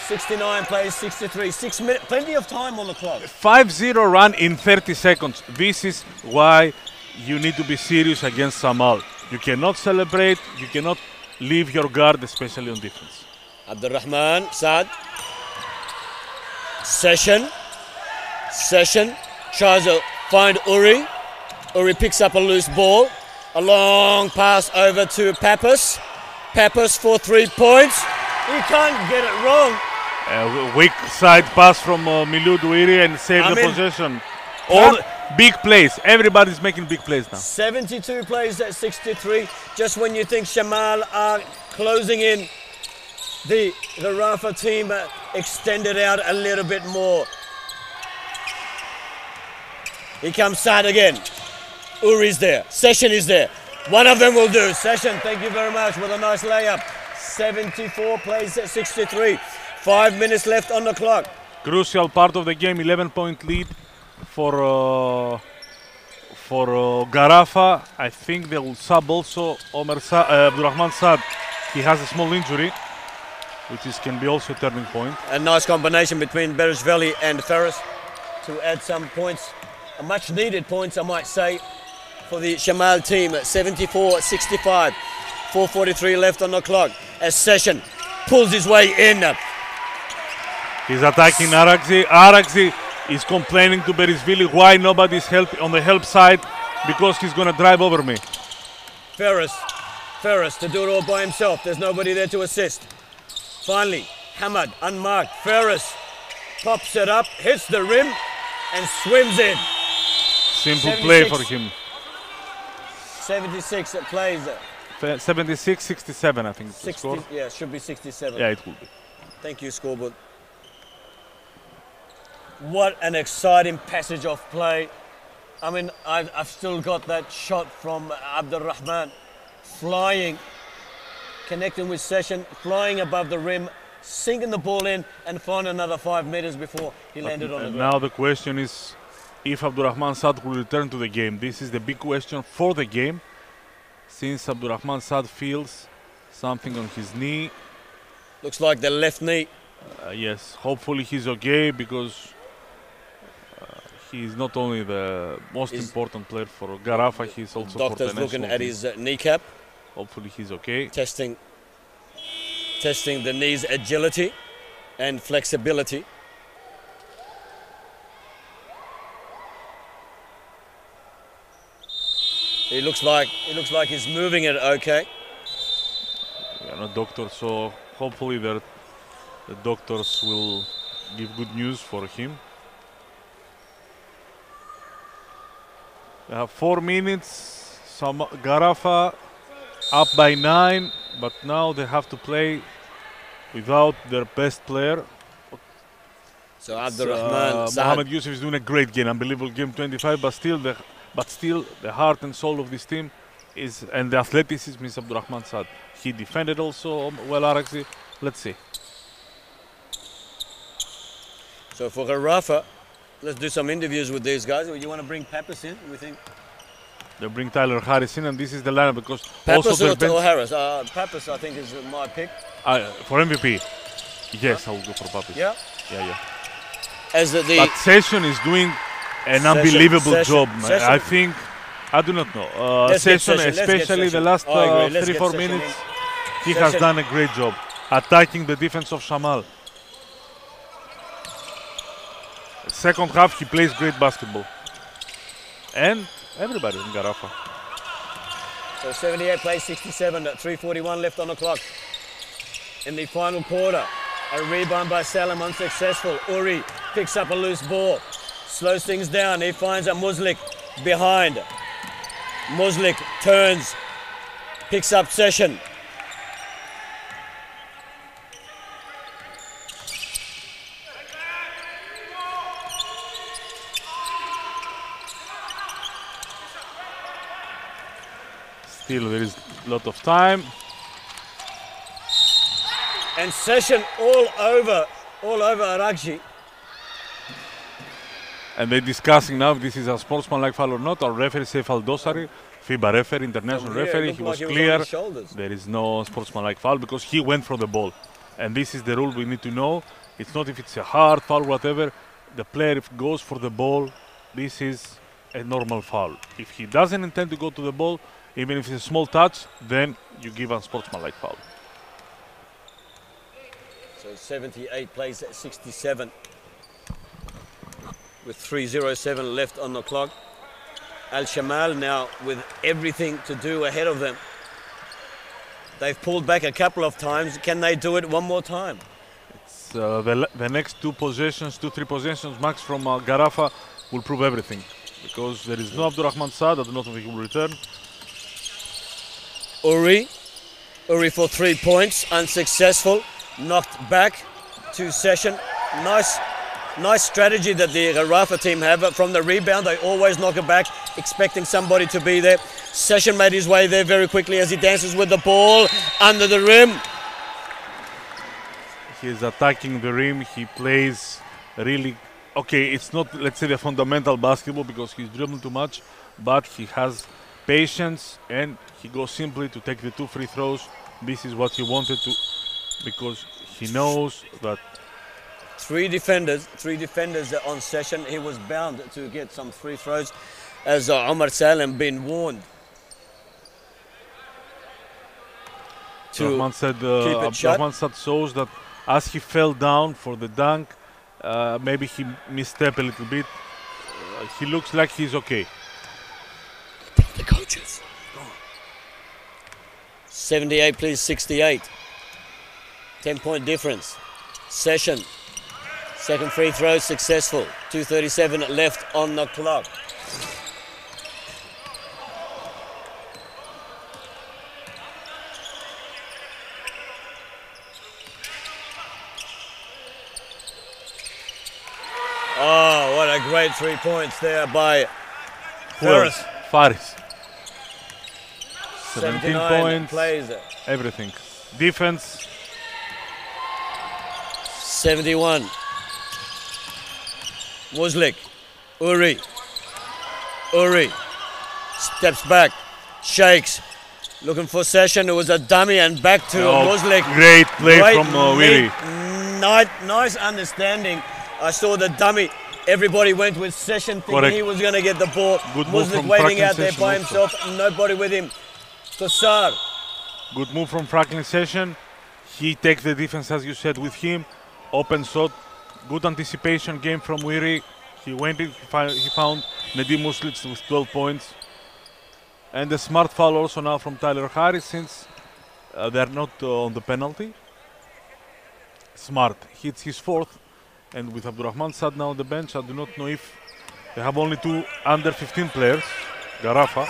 69 plays 63. 6 minutes, plenty of time on the clock. 5-0 run in 30 seconds. This is why you need to be serious against Shamal. You cannot celebrate, you cannot leave your guard, especially on defense. Abdurrahman, Saad. Session tries to find Uri. Uri picks up a loose ball. A long pass over to Pappas. Pappas for 3 points. He can't get it wrong. A weak side pass from Milou Douiri and save the possession. All big plays. Everybody's making big plays now. 72 plays at 63. Just when you think Shamal are closing in, the Ghatafah team extended out a little bit more. Here comes Saad again. Uri's there. Session is there. One of them will do. Session, thank you very much, with a nice layup. 74 plays at 63. 5 minutes left on the clock. Crucial part of the game, 11-point lead for Ghatafah. I think they will sub also Abdurrahman Saad. He has a small injury, which can be also a turning point. A nice combination between Bereshvili and Ferris to add some points, much needed points, I might say, for the Shamal team at 74-65. 4:43 left on the clock as Session pulls his way in. He's attacking Aragzi. Aragzi is complaining to Bereshvili why nobody's on the help side, because he's going to drive over me. Ferris to do it all by himself. There's nobody there to assist. Finally, Hamad, unmarked. Ferris pops it up, hits the rim, and swims in. Simple play for him. 76 plays. 76-67, I think. 60, yeah, should be 67. Yeah, it will be. Thank you, scoreboard. What an exciting passage of play. I mean, I've still got that shot from Abdurrahman, flying, connecting with Session, flying above the rim, sinking the ball in, and find another 5 meters before he landed on the ground. Now the question is if Abdurrahman Saad will return to the game. This is the big question for the game, since Abdurrahman Saad feels something on his knee. Looks like the left knee. Yes, hopefully he's okay, because he's not only the most important player for Ghatafah, he's also for the national Doctor's looking at team. his kneecap. Hopefully he's okay. Testing the knee's agility and flexibility. It looks like he's moving it okay. We are not doctors, so hopefully the doctors will give good news for him. They have 4 minutes. Ghatafah up by 9, but now they have to play without their best player. So Abdurrahman Saad. Mohamed Yusuf is doing a great game, unbelievable game, 25. But still, the heart and soul of this team and the athleticism is Abdurrahman Saad. He defended also well, Aragzi. Let's see. So for Ghatafah, let's do some interviews with these guys. You want to bring Pappas in? We think they bring Tyler Harris in, and this is the lineup, because Pappas also or Harris. Pappas, I think, is my pick. For MVP, yes, I will go for Pappas. Yeah. But Session is doing an unbelievable job, man. I think, I do not know. Session, especially the last 3-4 minutes, he has done a great job attacking the defense of Shamal. Second half, he plays great basketball. And everybody in Ghatafah. So 78 plays 67, 3:41 left on the clock. In the final quarter, a rebound by Salam, unsuccessful. Uri picks up a loose ball, slows things down. He finds a Muslik behind. Muslik turns, picks up Session. Still, there is a lot of time. And Session all over Aragji. And they're discussing now if this is a sportsmanlike foul or not. Our referee, Saif Al-Dosari, FIBA referee, international referee, he was clear. There is no sportsmanlike foul because he went for the ball. And this is the rule we need to know. It's not if it's a hard foul, whatever. The player, if goes for the ball, this is a normal foul. If he doesn't intend to go to the ball, even if it's a small touch, then you give unsportsmanlike foul. So 78 plays at 67 with 3:07 left on the clock. Al Shamal now with everything to do ahead of them. They've pulled back a couple of times. Can they do it one more time? It's, the next two, 3 possessions max from Ghatafah will prove everything. Because there is no Abdurrahman Saad, I don't know if he will return. Uri for 3 points, unsuccessful, knocked back to Session. Nice strategy that the Ghatafah team have. From the rebound, they always knock it back, expecting somebody to be there. Session made his way there very quickly as he dances with the ball under the rim. He is attacking the rim. He plays really, okay, it's not, let's say, the fundamental basketball because he's dribbling too much, but he has patience and he goes simply to take the 2 free throws. This is what he wanted to, because he knows that Three defenders on Session. He was bound to get some free throws as Omar Salem been warned to Rahman said, keep it shut. Rahman said shows that as he fell down for the dunk, maybe he misstepped a little bit. He looks like he's okay. The coaches. 78 please 68. 10-point difference. Session. Second free throw successful. 2:37 left on the clock. Oh, what a great 3 points there by Faris. Faris. 17 points. Plays. Everything. Defense. 71. Muslik. Uri steps back, shakes, looking for Session. It was a dummy and back to Muslik. Great play from Wiri. Nice understanding. I saw the dummy. Everybody went with Session thinking he was going to get the ball. Muslik waiting out there by himself. Nobody with him. Kossar. Good move from Franklin Session. He takes the defense, as you said, with him. Open shot. Good anticipation game from Wiri. He went in, he found Nedim Muslic with 12 points. And a smart foul also now from Tyler Harris since they're not on the penalty. Smart hits his 4th. And with Abdurrahman Saad now on the bench, I do not know if they have only 2 under 15 players. Ghatafah.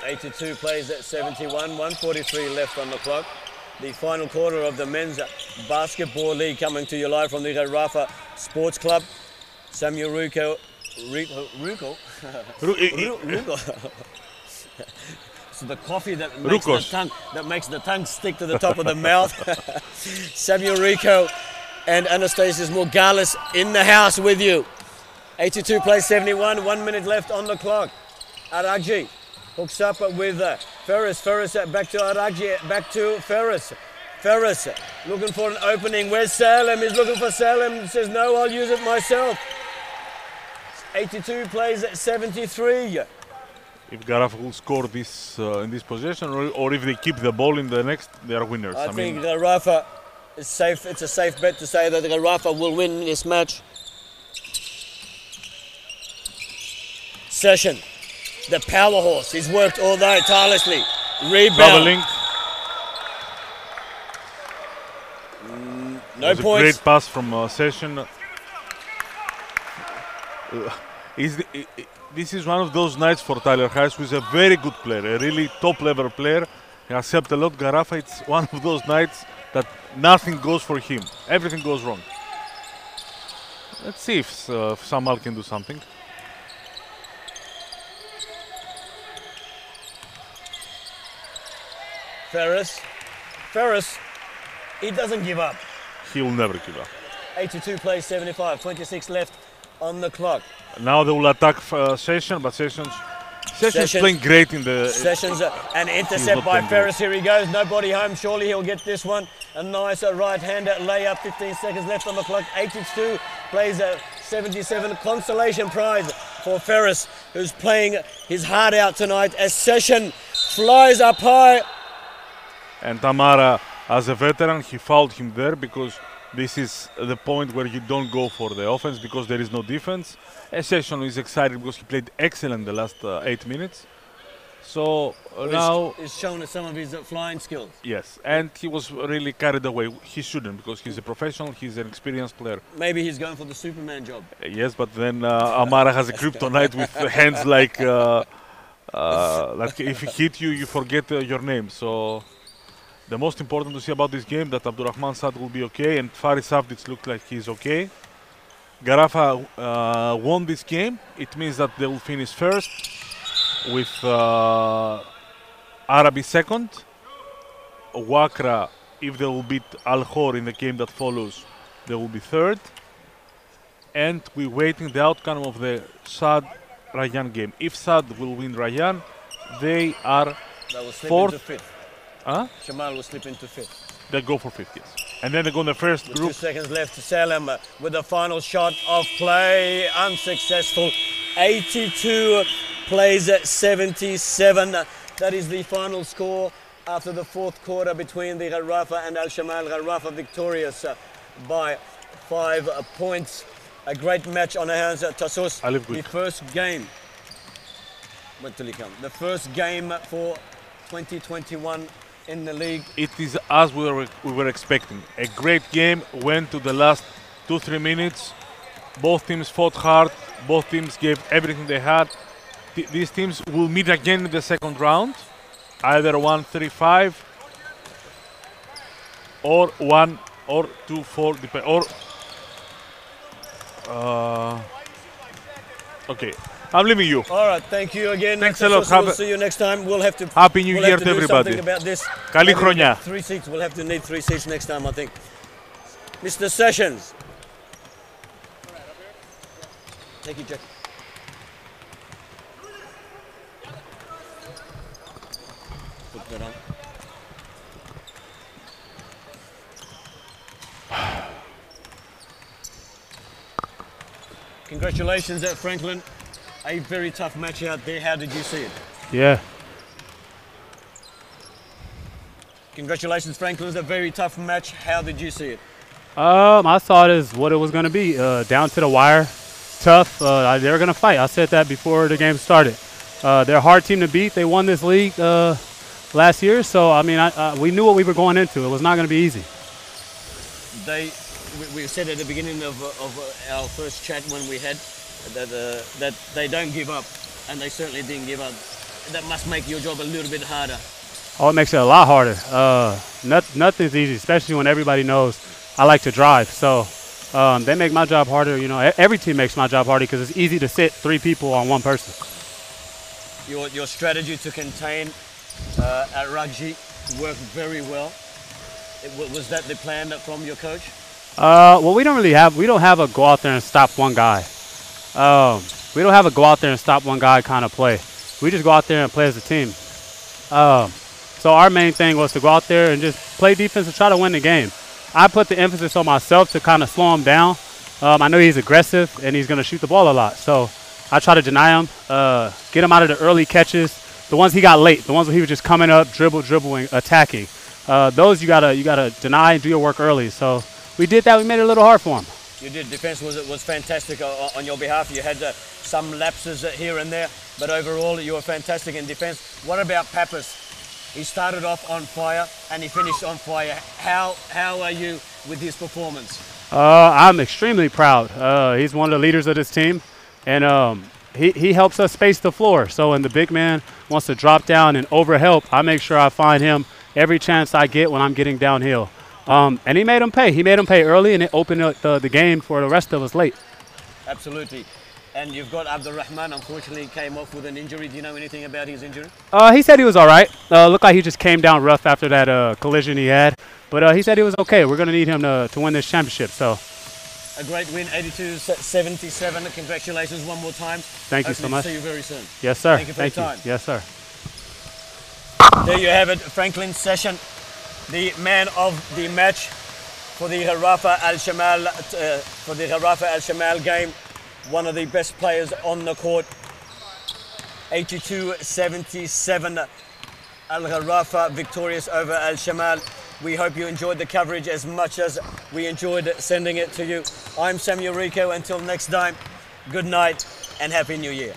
82 plays at 71, 1:43 left on the clock. The final quarter of the men's basketball league coming to you live from the Ghatafah Sports Club. Samuel Ruko. So the coffee that makes the tongue stick to the top of the mouth. Samuel Rico and Anastasius Morgalis in the house with you. 82 plays 71, 1 minute left on the clock. Aragji hooks up with Ferris. Ferris back to Aragji, back to Ferris. Ferris looking for an opening. Where's Salem? He's looking for Salem. Says, no, I'll use it myself. 82 plays at 73. If Ghatafah will score this in this possession, or if they keep the ball in the next, they are winners. I think Ghatafah is safe. It's a safe bet to say that Ghatafah will win this match. Session, the power horse. He's worked all day tirelessly. Rebound. Traveling. No points. A great pass from Session. This is one of those nights for Tyler Harris, who is a very good player, a really top-level player. He has helped a lot. Ghatafah, it's one of those nights that nothing goes for him. Everything goes wrong. Let's see if Shamal can do something. Ferris, he doesn't give up. He will never give up. 82 plays 75, 26 left on the clock. Now they will attack Session, but Session's playing great in the... Sessions, an intercept by Ferris. Here he goes. Nobody home. Surely he'll get this one. A nice right-hander layup, 15 seconds left on the clock. 82 plays a 77 consolation prize for Ferris, who's playing his heart out tonight as Session flies up high. And Tamara, as a veteran, he fouled him there because this is the point where you don't go for the offense because there is no defense. Session is excited because he played excellent the last 8 minutes. So now he's shown us some of his flying skills. Yes, and he was really carried away. He shouldn't because he's a professional, he's an experienced player. Maybe he's going for the Superman job. Yes, but then Amara has a kryptonite with hands like if he hit you, you forget your name. So the most important to see about this game that Abdurrahman Saad will be okay and Faris Avdic looks like he's okay. Ghatafah won this game. It means that they will finish first with Arabi second. Wakra, if they will beat Al Khor in the game that follows, they will be third. And we're waiting the outcome of the Saad Rayan game. If Saad will win Rayan, they are fourth. Into fifth. Huh? Shamal will slip into fifth. They go for fifth, yes. And then they go in the first group. 2 seconds left to Salem with the final shot of play. Unsuccessful. 82 plays 77. That is the final score after the fourth quarter between the Ghatafah and Al Shamal. Ghatafah victorious by 5 points. A great match on our hands at Tassos. The first game. Wait till he comes. The first game for 2021 in the league. It is as we were expecting. A great game, went to the last 2-3 minutes. Both teams fought hard. Both teams gave everything they had. These teams will meet again in the second round. Either 1-3-5 or 1 or 2-4. Okay, I'm leaving you. All right, thank you again. Thanks a lot. We'll see you next time. We'll have to. Happy New Year to everybody. About this. Kali Kronia. 3 seats. We'll have to need 3 seats next time, I think. Mr. Sessions. Take your jacket. Put that on. Congratulations at Franklin. A very tough match out there. How did you see it? Yeah. Congratulations, Franklin. It's a very tough match. How did you see it? I saw it as what it was going to be. Down to the wire. Tough. They were going to fight. I said that before the game started. They're a hard team to beat. They won this league last year. So, I mean, we knew what we were going into. It was not going to be easy. We said at the beginning of our first chat when we had that they don't give up, and they certainly didn't give up. That must make your job a little bit harder. Oh, it makes it a lot harder. Nothing's easy, especially when everybody knows I like to drive. So they make my job harder. You know, every team makes my job harder because it's easy to sit 3 people on 1 person. Your strategy to contain at Rugby worked very well. Was that the plan from your coach? Well, we don't have a go out there and stop one guy. We don't have a go out there and stop one guy kind of play. We just go out there and play as a team. So our main thing was to go out there and just play defense and try to win the game. I put the emphasis on myself to kind of slow him down. I know he's aggressive and he's going to shoot the ball a lot. So I try to deny him, get him out of the early catches, the ones he got late, the ones where he was just coming up, dribbling, attacking. Those you gotta deny and do your work early. So we did that. We made it a little hard for him. You did. Defense was fantastic on your behalf. You had some lapses here and there, but overall you were fantastic in defense. What about Pappas? He started off on fire and he finished on fire. How are you with his performance? I'm extremely proud. He's one of the leaders of this team, and he helps us space the floor. So when the big man wants to drop down and overhelp, I make sure I find him every chance I get when I'm getting downhill. And he made him pay. He made him pay early, and it opened up the game for the rest of us late. Absolutely. And you've got Abdurrahman, unfortunately, came off with an injury. Do you know anything about his injury? He said he was all right. Looked like he just came down rough after that collision he had. But he said he was okay. We're going to need him to win this championship. So a great win, 82-77. Congratulations one more time. Thank you so much. See you very soon. Yes, sir. Thank you for your time. Yes, sir. There you have it, Franklin Session. the man of the match for the Ghatafah Al Shamal game. One of the best players on the court. 82-77. Al Ghatafah victorious over Al Shamal. We hope you enjoyed the coverage as much as we enjoyed sending it to you. I'm Samuel Rico. Until next time, good night and Happy New Year.